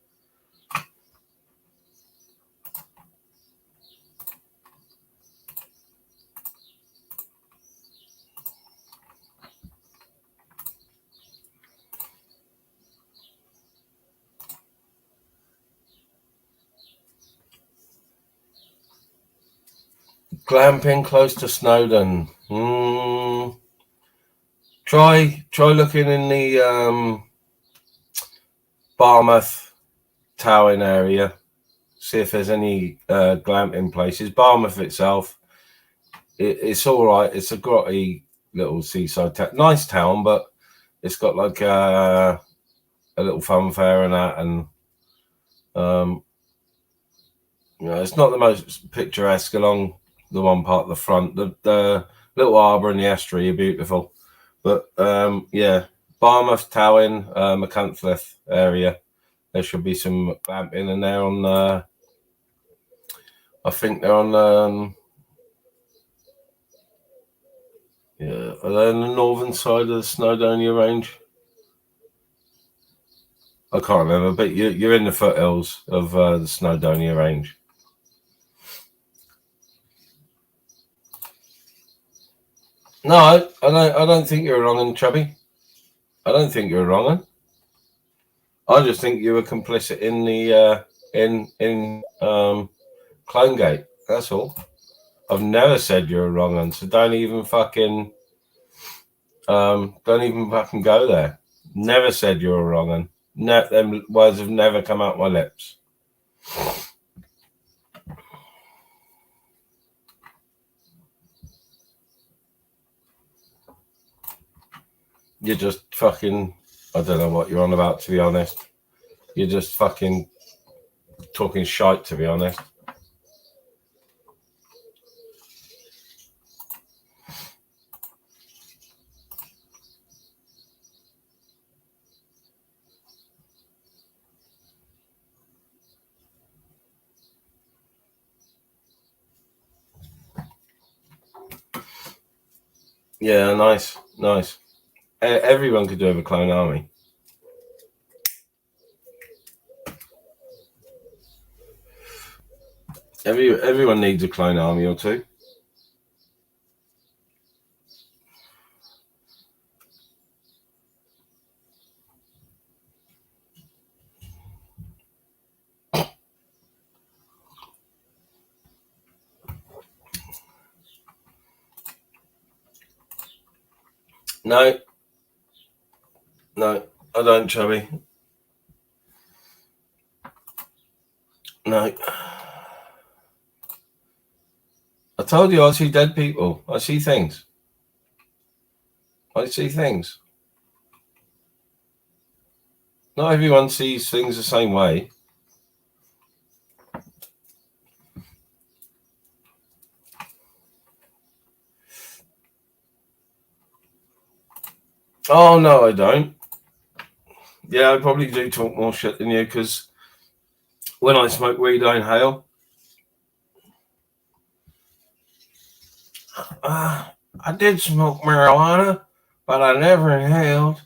Glamping close to Snowdon. Try looking in the Barmouth Towing area. See if there's any glamping places. Barmouth itself, it's all right. It's a grotty little seaside town. Nice town, but it's got like a little funfair and that, and it's not the most picturesque along the one part of the front. The little harbour and the estuary are beautiful, but yeah, Barmouth, Towing, Machynlleth area. There should be some glamping, and they're on. I think they're on. Yeah, are they on the northern side of the Snowdonia Range? I can't remember, but you're in the foothills of the Snowdonia Range. No, I don't think you're wrong, and Chubby. I don't think you're wrong. I just think you were complicit in the in Clonegate. That's all. I've never said you're wrong, and so don't even fucking go there. Never said you're wrong, and them words have never come out my lips. You're just fucking. I don't know what you're on about, to be honest. You're just fucking talking shite, to be honest. Yeah, nice. Everyone could do with a clone army. Everyone needs a clone army or two. No, I don't, Chubby. No. I told you I see dead people. I see things. I see things. Not everyone sees things the same way. Oh, no, I don't. Yeah, I probably do talk more shit than you because when I smoke weed, I inhale. I did smoke marijuana, but I never inhaled.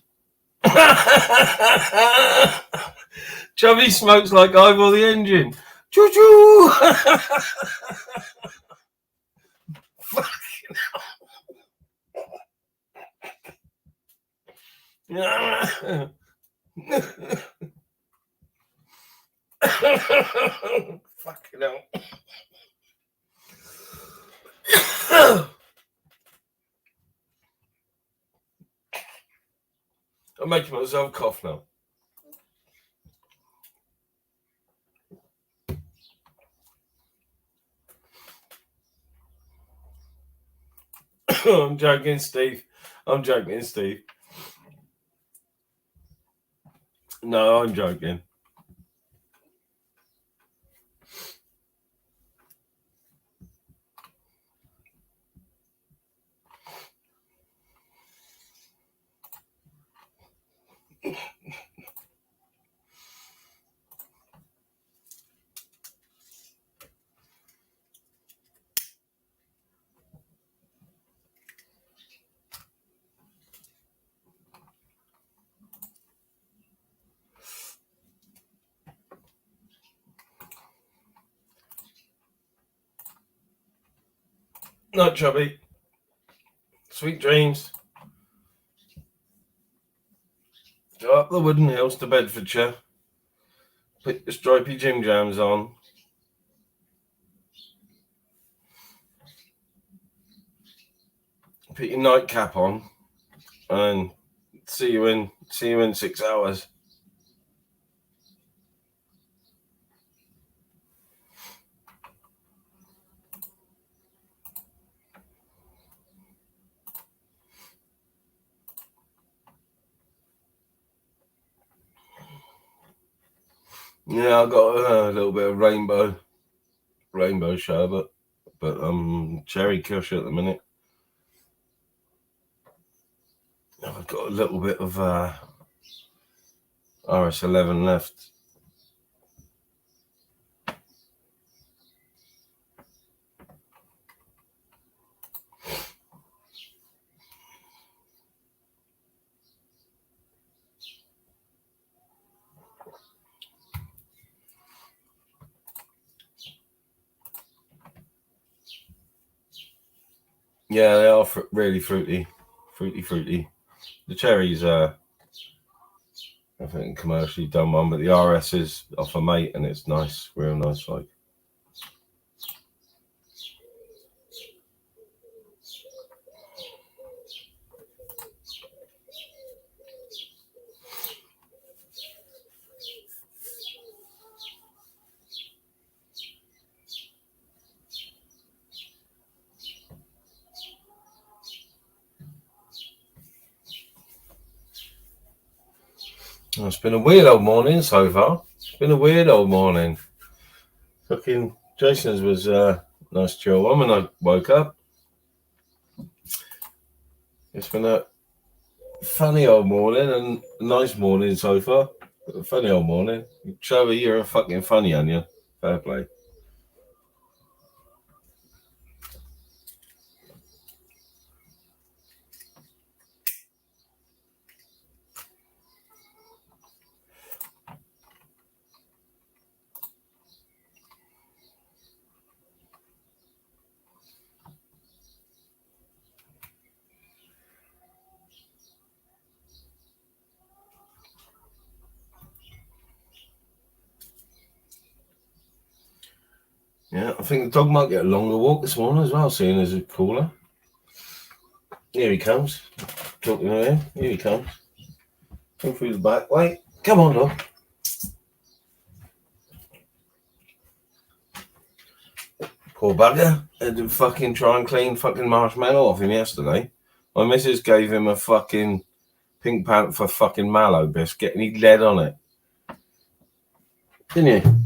Chubby smokes like Ivor the Engine. Choo choo! Fucking hell. Fucking hell. I'm making myself cough now. I'm joking, Steve. I'm joking, Steve. No, I'm joking. Not Chubby. Sweet dreams. Go up the wooden hills to Bedfordshire. Put your stripy gym jams on. Put your nightcap on, and see you in 6 hours. Yeah, I got a little bit of rainbow sherbet, but cherry kush at the minute. I've got a little bit of RS11 left. Yeah, they are really fruity. The cherries are, I think, commercially done one, but the RS is off a mate, and it's nice, real nice, like. Oh, it's been a weird old morning so far. It's been a weird old morning. Fucking Jason's was a nice chill one when I woke up. It's been a funny old morning and a nice morning so far. A funny old morning. Trevor, you're a fucking funny, aren't you? Fair play. Yeah, I think the dog might get a longer walk this morning as well, seeing as it's cooler. Here he comes. Talking to him. Here he comes. Come through the back way. Come on, dog. Poor bugger. Had to fucking try and clean fucking marshmallow off him yesterday. My missus gave him a fucking Pink Panther fucking mallow biscuit and he led on it. Didn't you?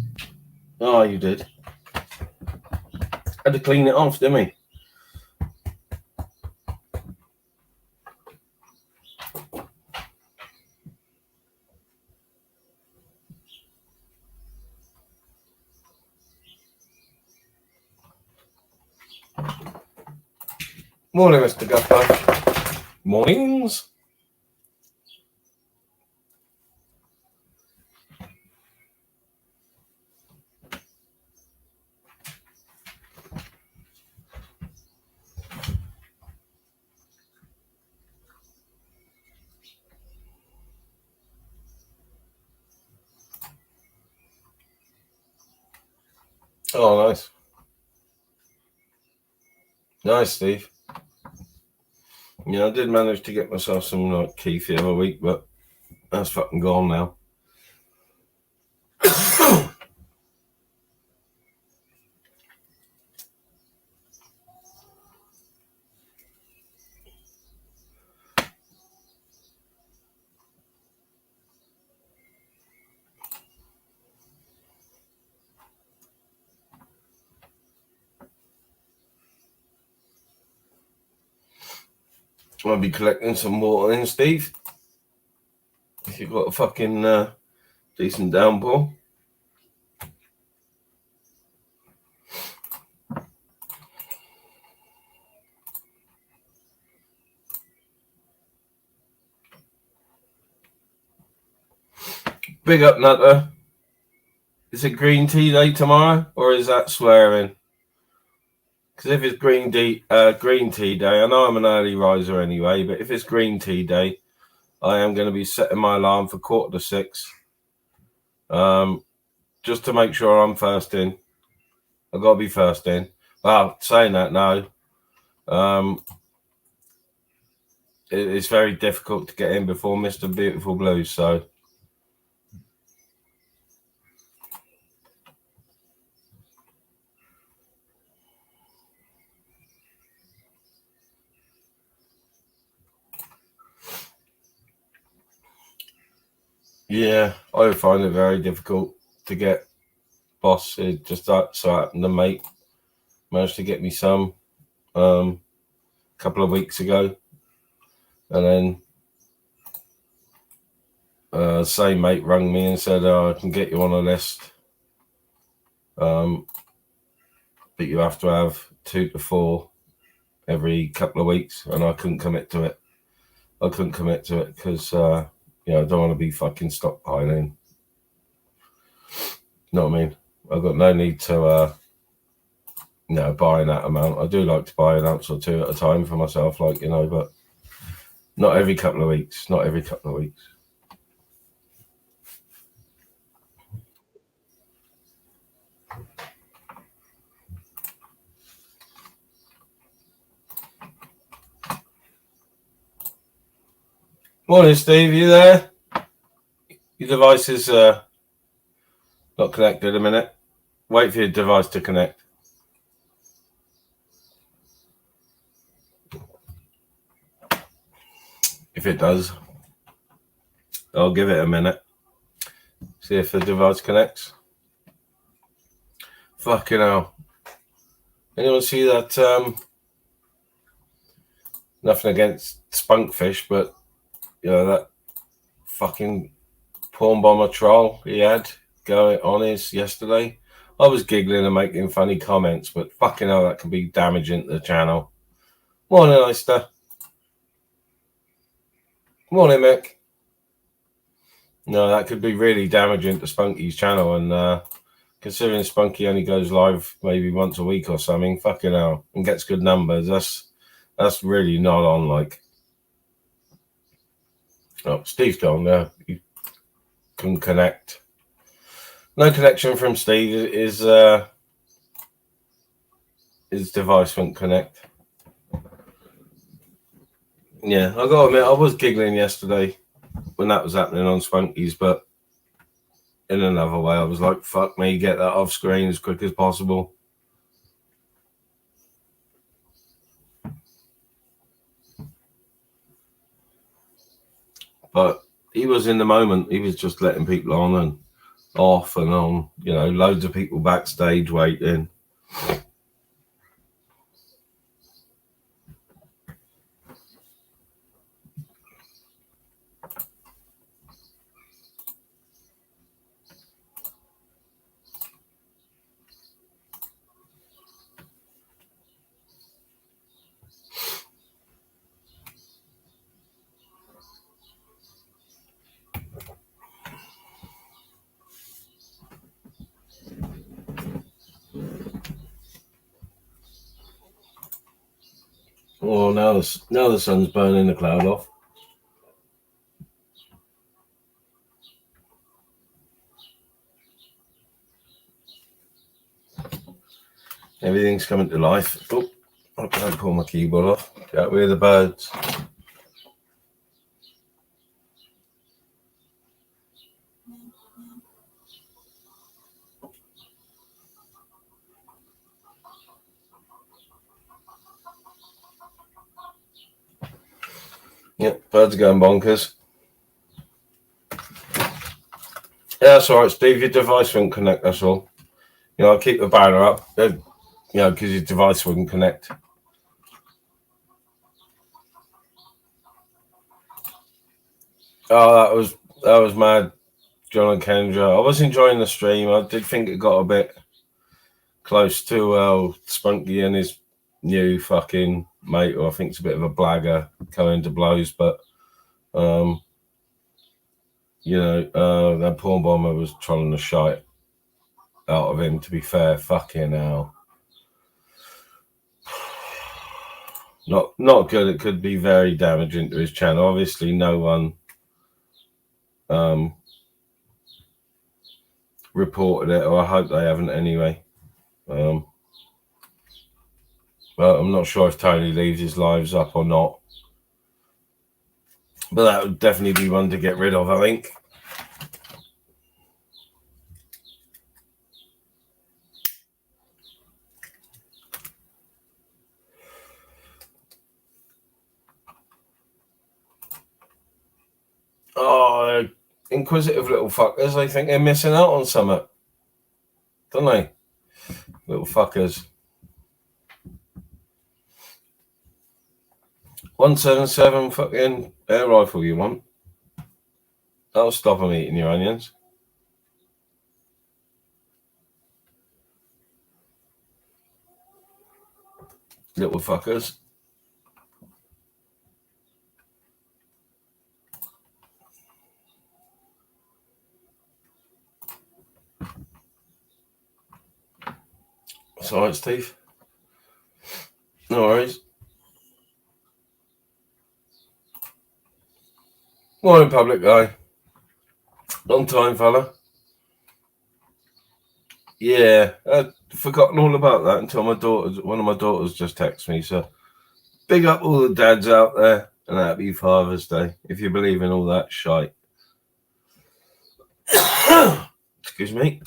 Oh, you did. Had to clean it off, didn't we? Morning, Mr. Guffer. Mornings. Oh, nice. Nice, Steve. Yeah, I did manage to get myself some like Keith the other week, but that's fucking gone now. I'll be collecting some water in, Steve. If you've got a fucking decent downpour. Big up, Nutter. Is it green tea day tomorrow, or is that swearing? Because if it's green tea day, I know I'm an early riser anyway, but if it's green tea day, I am going to be setting my alarm for 5:45. Just to make sure I'm first in. I've got to be first in. Well, saying that now, it's very difficult to get in before Mr. Beautiful Blue, so... Yeah, I find it very difficult to get boss. It just so happened the mate managed to get me some a couple of weeks ago, and then same mate rang me and said, "Oh, I can get you on a list, but you have to have 2 to 4 every couple of weeks," and I couldn't commit to it. Because I don't want to be fucking stockpiling. You know what I mean? I've got no need to, buying that amount. I do like to buy an ounce or 2 at a time for myself, but not every couple of weeks. Morning, Steve. You there? Your device is not connected a minute. Wait for your device to connect. If it does, I'll give it a minute. See if the device connects. Fucking hell. Anyone see that? Nothing against Spunkfish, but that fucking porn bomber troll he had going on his yesterday. I was giggling and making funny comments, but fucking hell, that could be damaging to the channel. Morning, Oyster. Morning, Mick. No, that could be really damaging to Spunky's channel, and considering Spunky only goes live maybe once a week or something, fucking hell, and gets good numbers, that's really not on, Oh, Steve's gone there. You couldn't connect. No connection from Steve is his device wouldn't connect. Yeah, I gotta admit, I was giggling yesterday when that was happening on Spunky's, but in another way, I was like, fuck me, get that off screen as quick as possible. But he was in the moment. He was just letting people on and off and on. You know, loads of people backstage waiting. Oh, now the sun's burning the cloud off. Everything's coming to life. Oh, I can't pull my keyboard off. Out with the birds. Yep, birds are going bonkers. Yeah, that's all right, Steve. Your device wouldn't connect, that's all. You know, I'll keep the banner up, you know, because your device wouldn't connect. Oh, that was mad, John and Kendra. I was enjoying the stream. I did think it got a bit close to Spunky and his new fucking mate, who I think is a bit of a blagger, going to blows, but you know, that porn bomber was trolling the shite out of him, to be fair. Fucking hell. Not good. It could be very damaging to his channel. Obviously, no one reported it, or I hope they haven't anyway. But I'm not sure if Tony leaves his lives up or not. But that would definitely be one to get rid of, I think. Oh, inquisitive little fuckers. They think they're missing out on something, don't they? Little fuckers. 177 fucking air rifle you want? That'll stop them eating your onions. Little fuckers. It's all right, Steve. No worries. Morning, public guy. Long time, fella. Yeah, I'd forgotten all about that until one of my daughters just texted me. So big up all the dads out there, and happy Father's Day, if you believe in all that shite. Excuse me.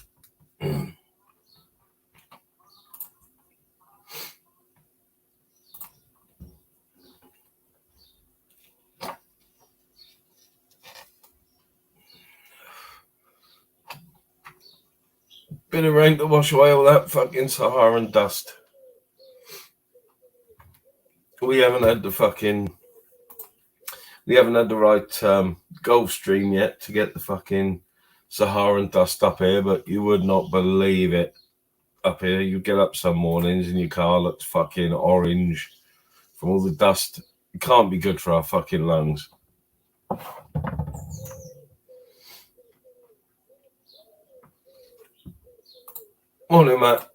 Bit of rain to wash away all that fucking Saharan dust. We haven't had the right Gulf Stream yet to get the fucking Saharan dust up here, but you would not believe it up here. You get up some mornings and your car looks fucking orange from all the dust. It can't be good for our fucking lungs. Morning, Matt.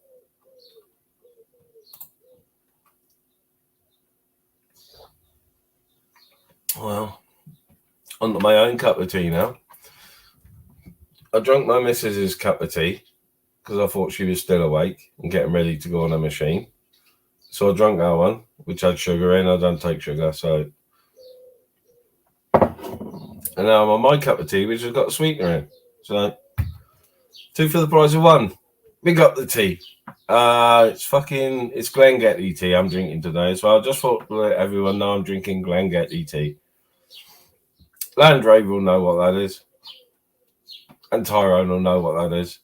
Well, on to my own cup of tea now. I drank my missus's cup of tea because I thought she was still awake and getting ready to go on a machine. So I drank that one, which had sugar in. I don't take sugar, so. And now I'm on my cup of tea, which has got a sweetener in. So 2 for the price of 1. Big up the tea. It's Glengetty tea I'm drinking today. So I just thought to let everyone know I'm drinking Glengetty tea. Land Rover will know what that is. And Tyrone will know what that is.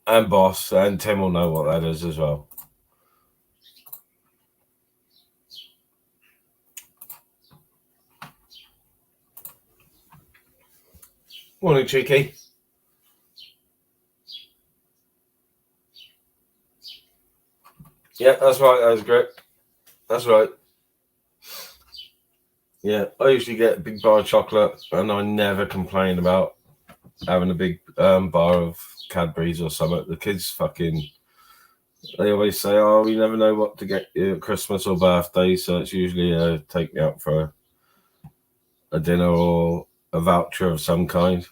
And Boss and Tim will know what that is as well. Morning, Cheeky. Yeah, that's right. That's great. That's right. Yeah, I usually get a big bar of chocolate, and I never complain about having a big bar of Cadbury's or something. The kids they always say, "Oh, we never know what to get you at Christmas or birthday," so it's usually take me out for a dinner or a voucher of some kind.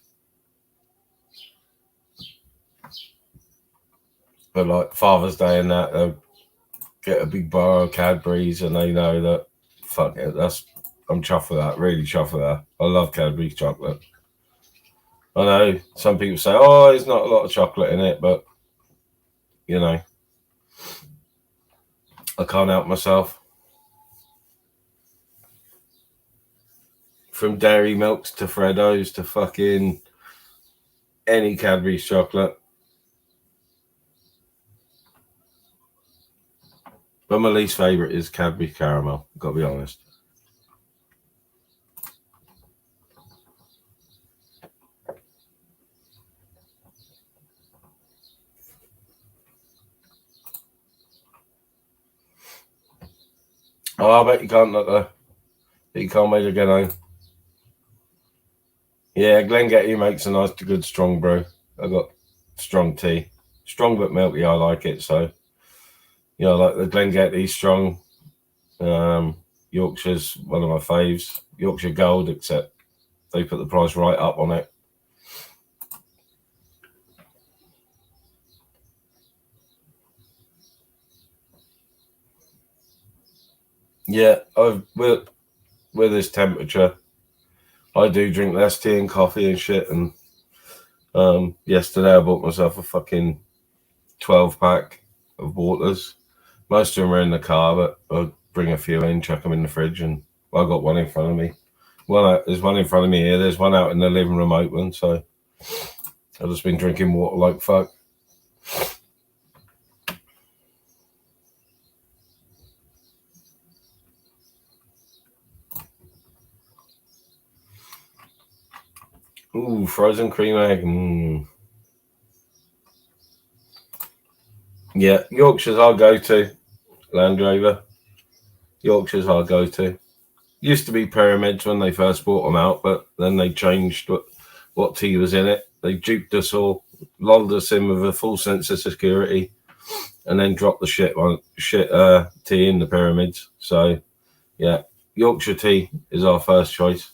But like Father's Day and that, they'll get a big bar of Cadbury's, and they know that fuck it, I'm chuffed with that. Really chuffed with that. I love Cadbury chocolate. I know some people say, "Oh, there's not a lot of chocolate in it," but you know, I can't help myself. From Dairy Milks to Freddos to fucking any Cadbury's chocolate. But my least favourite is Cadbury Caramel, gotta be honest. Oh, I bet you can't look there. You can't make it get home. Yeah, Glengetty makes a nice, good, strong brew. I got strong tea. Strong but milky, I like it. So, you know, like the Glengetty strong. Yorkshire's one of my faves. Yorkshire Gold, except they put the price right up on it. Yeah, with this temperature, I do drink less tea and coffee and shit. And yesterday I bought myself a fucking 12-pack of waters. Most of them are in the car, but I'll bring a few in, chuck them in the fridge, and I got one in front of me. There's one in front of me here. There's one out in the living room open. So I've just been drinking water like fuck. Ooh, frozen cream egg. Yeah, Yorkshire's our go-to. Land Rover. Yorkshire's our go-to. Used to be pyramids when they first brought them out, but then they changed what tea was in it. They duped us all, lulled us in with a full sense of security, and then dropped the shit tea in the pyramids. So, yeah, Yorkshire tea is our first choice.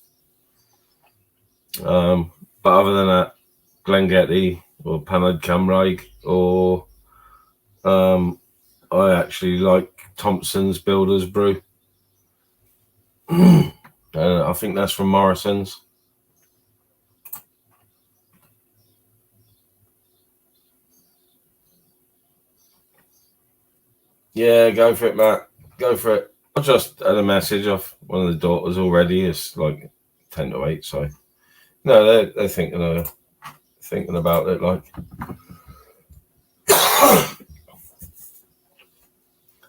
But other than that, Glengetty or Panad Cymraeg, or I actually like Thompson's Builder's Brew. I think that's from Morrison's. Yeah, go for it, Matt. Go for it. I just had a message off one of the daughters already. It's like 10 to 8, so no, they're thinking about it. Like,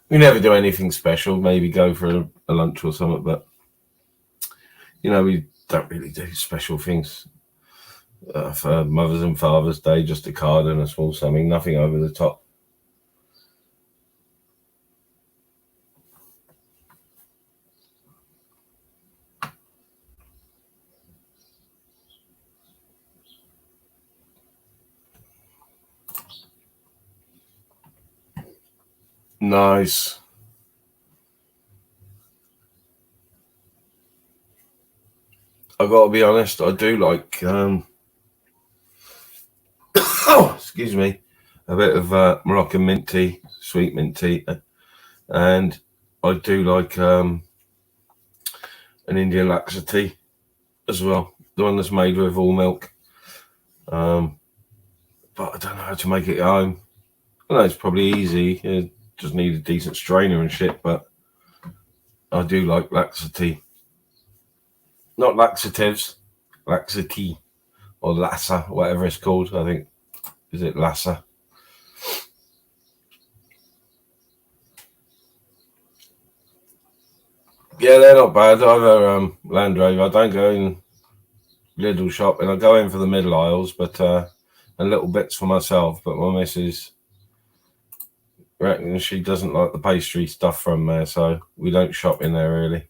we never do anything special. Maybe go for a lunch or something, but you know, we don't really do special things for Mother's and Father's Day. Just a card and a small something. Nothing over the top. Nice. I've got to be honest, I do like oh, excuse me, a bit of Moroccan mint tea, sweet mint tea, and I do like an Indian laksa tea as well, the one that's made with all milk. But I don't know how to make it at home. I know it's probably easy. You just need a decent strainer and shit, but I do like laksa tea. Not laxatives, laxative or lassa, whatever it's called. I think, is it lassa? Yeah, they're not bad either. Land Rover. I don't go in Lidl shopping. I go in for the middle aisles, but and little bits for myself. But my missus reckons she doesn't like the pastry stuff from there, so we don't shop in there really.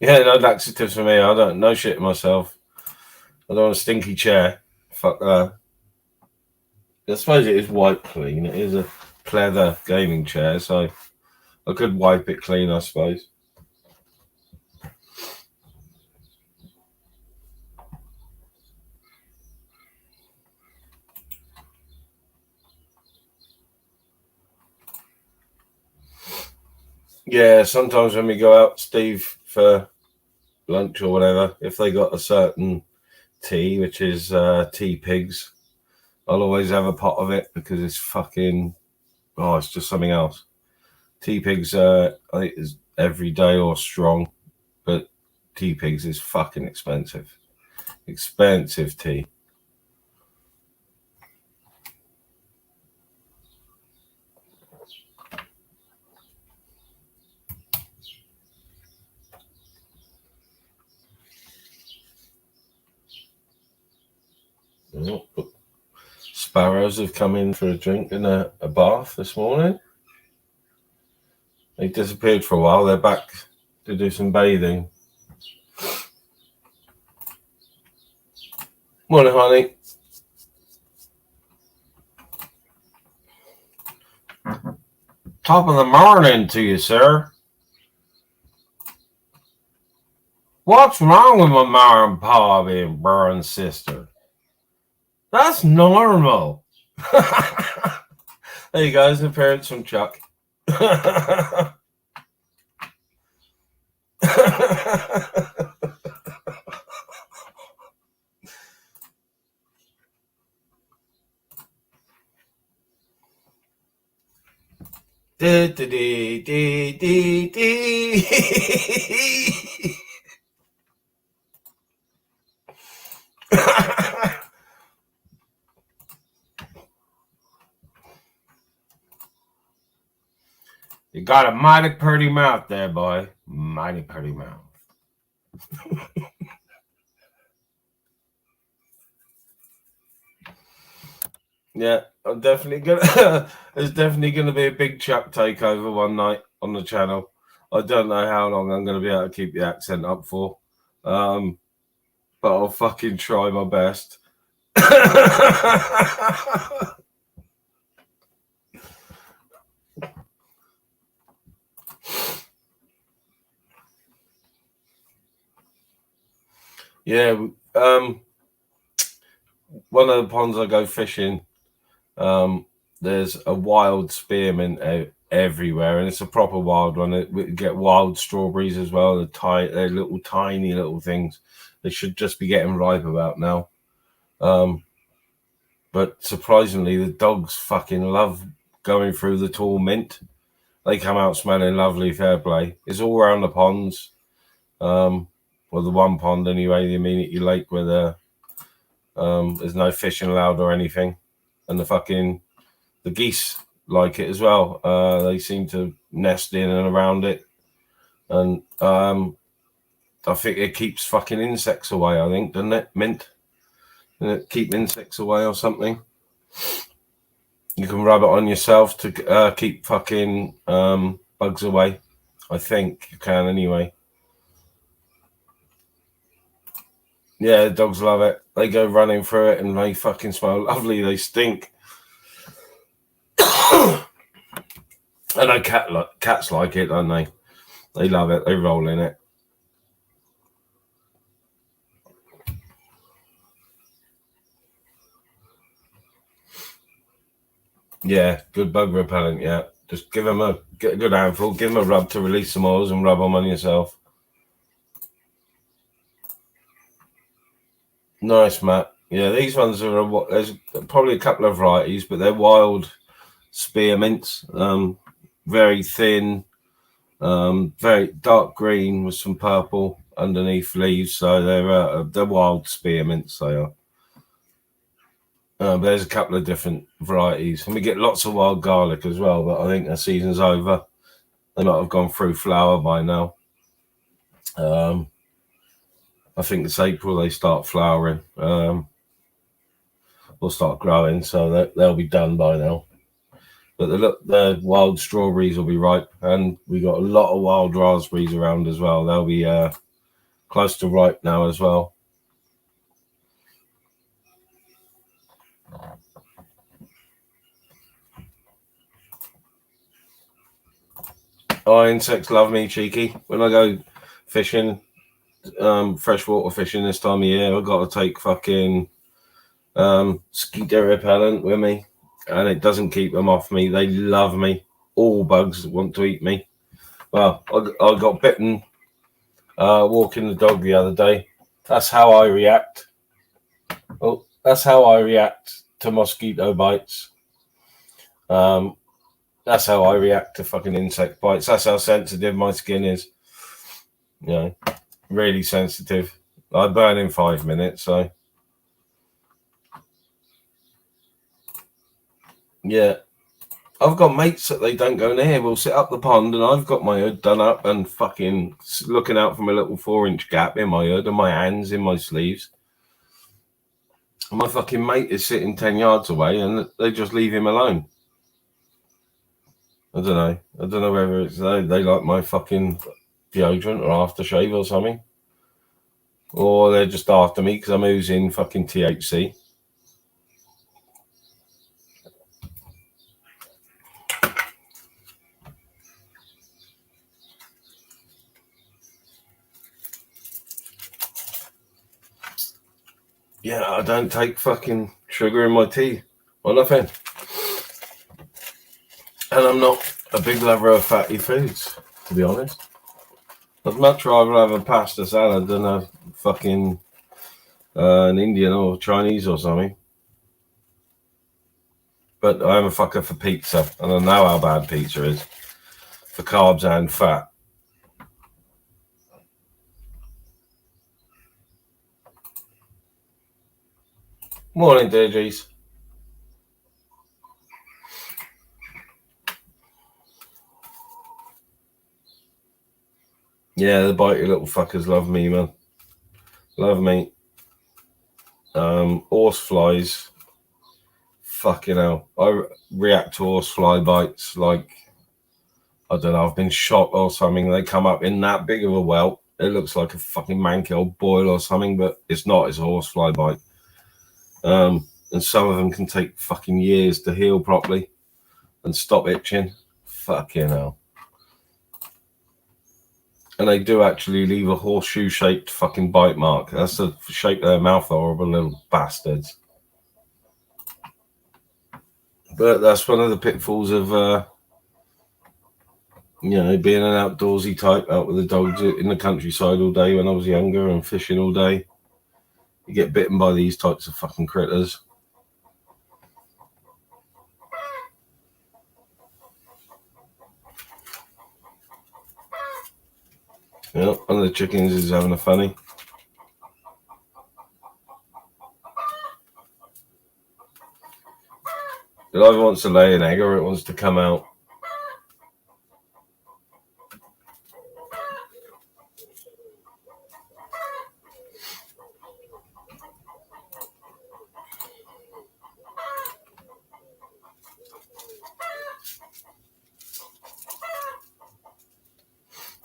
Yeah, no laxatives for me. I don't no shit myself. I don't want a stinky chair. Fuck that. I suppose it is wipe clean. It is a pleather gaming chair, so I could wipe it clean, I suppose. Yeah, sometimes when we go out, Steve, for lunch or whatever, if they got a certain tea, which is tea pigs, I'll always have a pot of it because it's fucking, it's just something else. Tea pigs, I think is everyday or strong, but tea pigs is fucking expensive. Expensive tea. Sparrows have come in for a drink and a bath this morning. They disappeared for a while. They're back to do some bathing. Morning, honey. Top of the morning to you, sir. What's wrong with my mom and pa being brother and sister? That's normal. There you go, there's an appearance from Chuck. You got a mighty pretty mouth there, boy. Mighty pretty mouth. Yeah, I'm definitely gonna. There's definitely gonna be a big Chuck takeover one night on the channel. I don't know how long I'm gonna be able to keep the accent up for, but I'll fucking try my best. Yeah, one of the ponds I go fishing, there's a wild spearmint everywhere, and it's a proper wild one. We get wild strawberries as well. They're little tiny little things. They should just be getting ripe about now. But surprisingly, the dogs fucking love going through the tall mint. They come out smelling lovely, fair play. It's all around the ponds. Well, the one pond anyway, the immediate lake where there's no fishing allowed or anything. And the geese like it as well. They seem to nest in and around it. And I think it keeps fucking insects away, I think, doesn't it? Mint. Doesn't it keep insects away or something? You can rub it on yourself to keep fucking bugs away. I think you can anyway. Yeah, the dogs love it. They go running through it and they fucking smell lovely. They stink. I know cats like it, don't they? They love it. They roll in it. Yeah, good bug repellent. Yeah, just get a good handful, give them a rub to release some oils, and rub them on yourself. Nice, Matt. Yeah, these ones are there's probably a couple of varieties, but they're wild spearmints. Very thin, very dark green with some purple underneath leaves. So they're wild spearmints. They are. But there's a couple of different varieties, and we get lots of wild garlic as well. But I think the season's over. They might have gone through flower by now. I think it's April they start flowering. Will start growing, so they'll be done by now. But the wild strawberries will be ripe, and we got a lot of wild raspberries around as well. They'll be close to ripe now as well. Oh, insects love me, cheeky. When I go fishing, freshwater fishing this time of year, I've got to take fucking mosquito repellent with me, and it doesn't keep them off me. They love me. All bugs want to eat me. Well, I got bitten walking the dog the other day. That's how I react. Well, that's how I react to mosquito bites. That's how I react to fucking insect bites. That's how sensitive my skin is. You know, really sensitive. I burn in 5 minutes, so yeah. I've got mates that they don't go near. We'll sit up the pond, and I've got my hood done up and fucking looking out from a little 4-inch gap in my hood and my hands in my sleeves. And my fucking mate is sitting 10 yards away, and they just leave him alone. I don't know whether it's they like my fucking deodorant or aftershave or something. Or they're just after me because I'm oozing fucking THC. Yeah, I don't take fucking sugar in my tea or nothing. And I'm not a big lover of fatty foods, to be honest. I'd much rather have a pasta salad than a fucking an Indian or Chinese or something. But I am a fucker for pizza, and I know how bad pizza is for carbs and fat. Morning, Deirdre's. Yeah, the bitey little fuckers love me, man. Love me. Horseflies. Fucking hell. I react to horsefly bites like, I don't know, I've been shot or something. They come up in that big of a welt. It looks like a fucking manky old boil or something, but it's not. It's a horsefly bite. And some of them can take fucking years to heal properly and stop itching. Fucking hell. And they do actually leave a horseshoe-shaped fucking bite mark. That's the shape of their mouth, horrible little bastards. But that's one of the pitfalls of, being an outdoorsy type out with the dogs in the countryside all day when I was younger and fishing all day. You get bitten by these types of fucking critters. Yeah, one of the chickens is having a funny. It either wants to lay an egg or it wants to come out.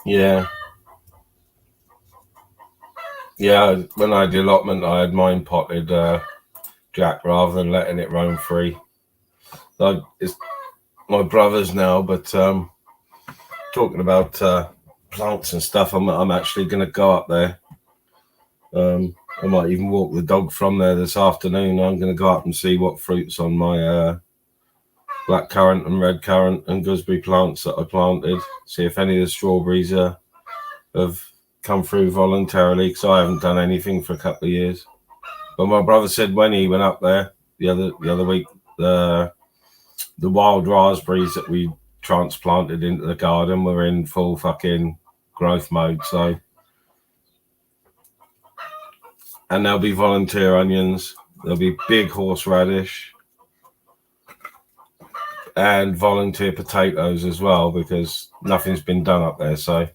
Yeah. Yeah, when I had the allotment, I had mine potted Jack rather than letting it roam free. Like, it's my brother's now, but talking about plants and stuff, I'm actually going to go up there. I might even walk the dog from there this afternoon. I'm going to go up and see what fruit's on my black currant and red currant and gooseberry plants that I planted. See if any of the strawberries have come through voluntarily, because I haven't done anything for a couple of years. But my brother said when he went up there the other week, the wild raspberries that we transplanted into the garden were in full fucking growth mode. So, and there'll be volunteer onions, there'll be big horseradish, and volunteer potatoes as well, because nothing's been done up there. So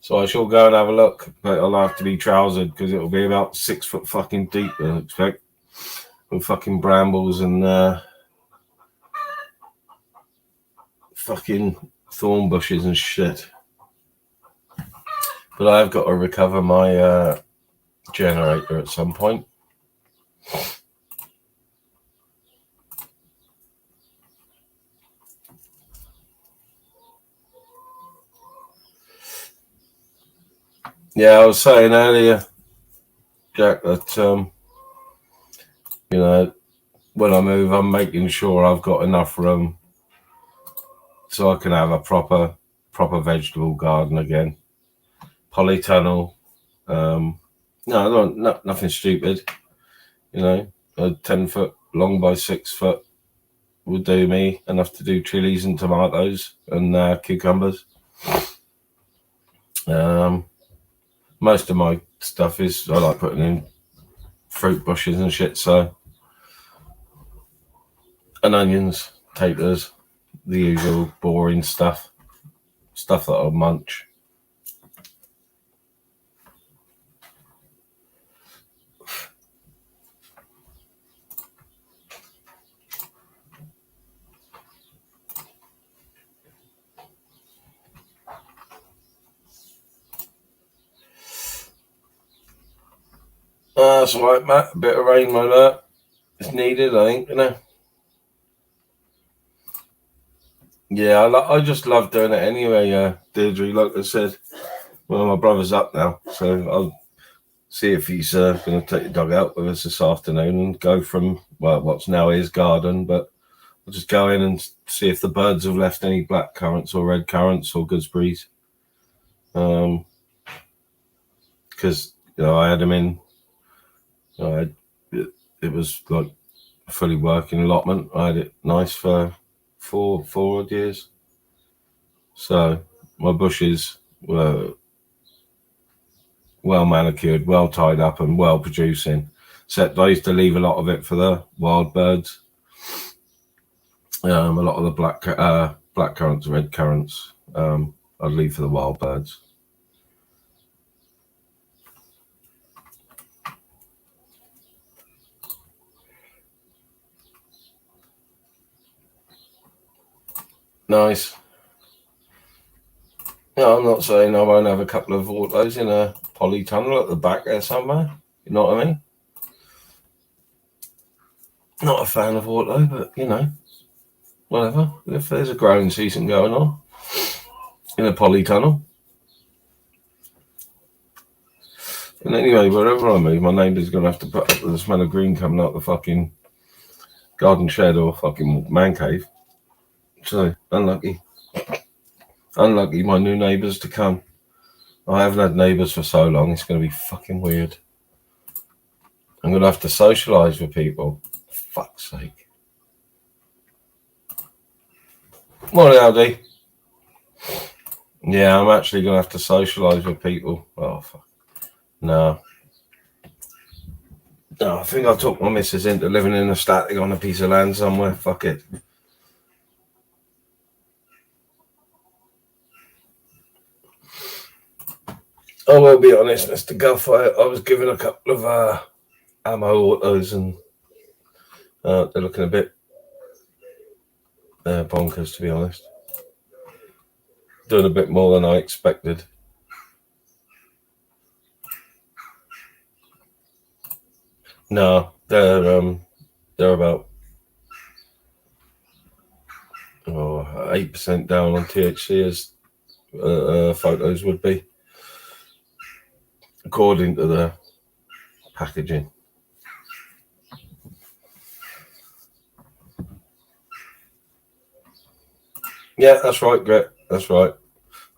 I shall go and have a look, but I'll have to be trousered because it'll be about 6 foot fucking deep, I expect, with fucking brambles and fucking thorn bushes and shit. But I've got to recover my generator at some point. Yeah, I was saying earlier, Jack, that you know, when I move, I'm making sure I've got enough room so I can have a proper vegetable garden again. Polytunnel. No, nothing stupid. You know, a 10 foot long by 6 foot would do me enough to do chilies and tomatoes and cucumbers. Most of my stuff is I like putting in fruit bushes and shit, so, and onions, potatoes, the usual boring stuff that I'll munch. That's all right, Matt. A bit of rain like that is needed, I think, you know. Yeah, I just love doing it anyway, Deirdre. Like I said, well, my brother's up now, so I'll see if he's going to take the dog out with us this afternoon and go from, well, what's now his garden, but I'll just go in and see if the birds have left any black currants or red currants or gooseberries. Because, you know, I had them in. It was like a fully working allotment. I had it nice for four odd years. So my bushes were well manicured, well tied up, and well producing. Except I used to leave a lot of it for the wild birds. A lot of the black currants, red currants, I'd leave for the wild birds. Nice. Yeah, I'm not saying I won't have a couple of autos in a polytunnel at the back there somewhere. You know what I mean? Not a fan of auto, but, you know, whatever. If there's a growing season going on in a polytunnel. And anyway, wherever I move, my neighbour's going to have to put up with the smell of green coming out the fucking garden shed or fucking man cave. So, unlucky. Unlucky, my new neighbours to come. I haven't had neighbours for so long, it's going to be fucking weird. I'm going to have to socialise with people. For fuck's sake. Morning, Aldi. Yeah, I'm actually going to have to socialise with people. Oh, fuck. No, I think I'll talk my missus into living in a static on a piece of land somewhere. Fuck it. I will be honest, Mr. Guff. I was given a couple of ammo autos and they're looking a bit bonkers, to be honest. Doing a bit more than I expected. No, they're about 8% down on THC as photos would be, according to the packaging. Yeah, that's right, Gret. That's right.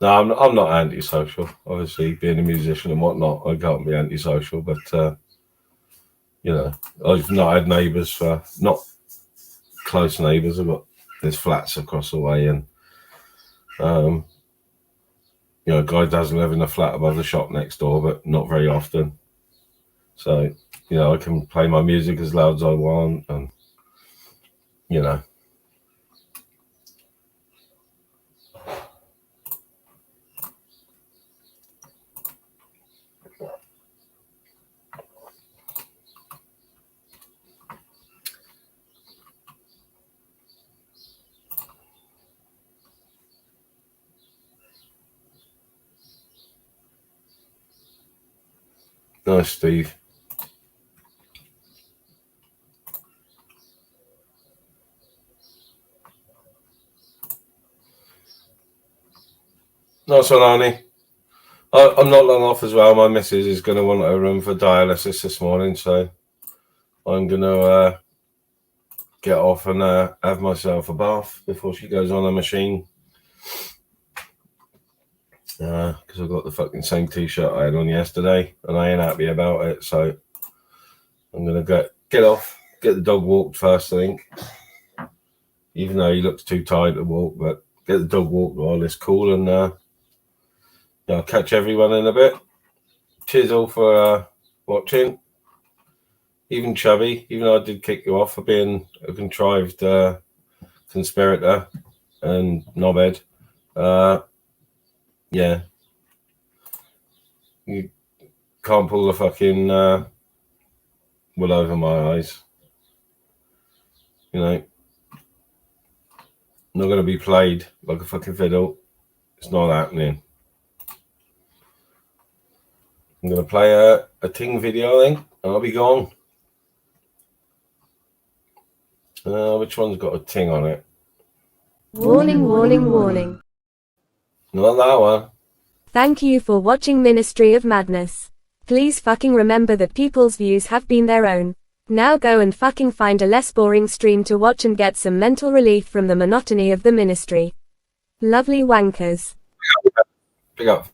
No, I'm not antisocial. Obviously, being a musician and whatnot, I can't be antisocial. But you know, I've not had neighbours for not close neighbours. I've got there's flats across the way, and you know, a guy does live in a flat above the shop next door, but not very often. So you know, I can play my music as loud as I want, and you know. Nice, Steve. Nice one, Arnie. I'm not long off as well. My missus is going to want a room for dialysis this morning, so I'm going to get off and have myself a bath before she goes on a machine. Because I've got the fucking same t-shirt I had on yesterday, and I ain't happy about it. So I'm going to get off, get the dog walked first, I think. Even though he looks too tired to walk, but get the dog walked while it's cool, and I'll catch everyone in a bit. Cheers all for watching. Even Chubby, even though I did kick you off for being a contrived conspirator and knobhead. Yeah. You can't pull the fucking wool over my eyes. You know, not going to be played like a fucking fiddle. It's not happening. I'm going to play a ting video, I think, and I'll be gone. Which one's got a ting on it? Warning, warning, warning. Not that one. Thank you for watching Ministry of Madness. Please fucking remember that people's views have been their own. Now go and fucking find a less boring stream to watch and get some mental relief from the monotony of the ministry. Lovely wankers. Pick up.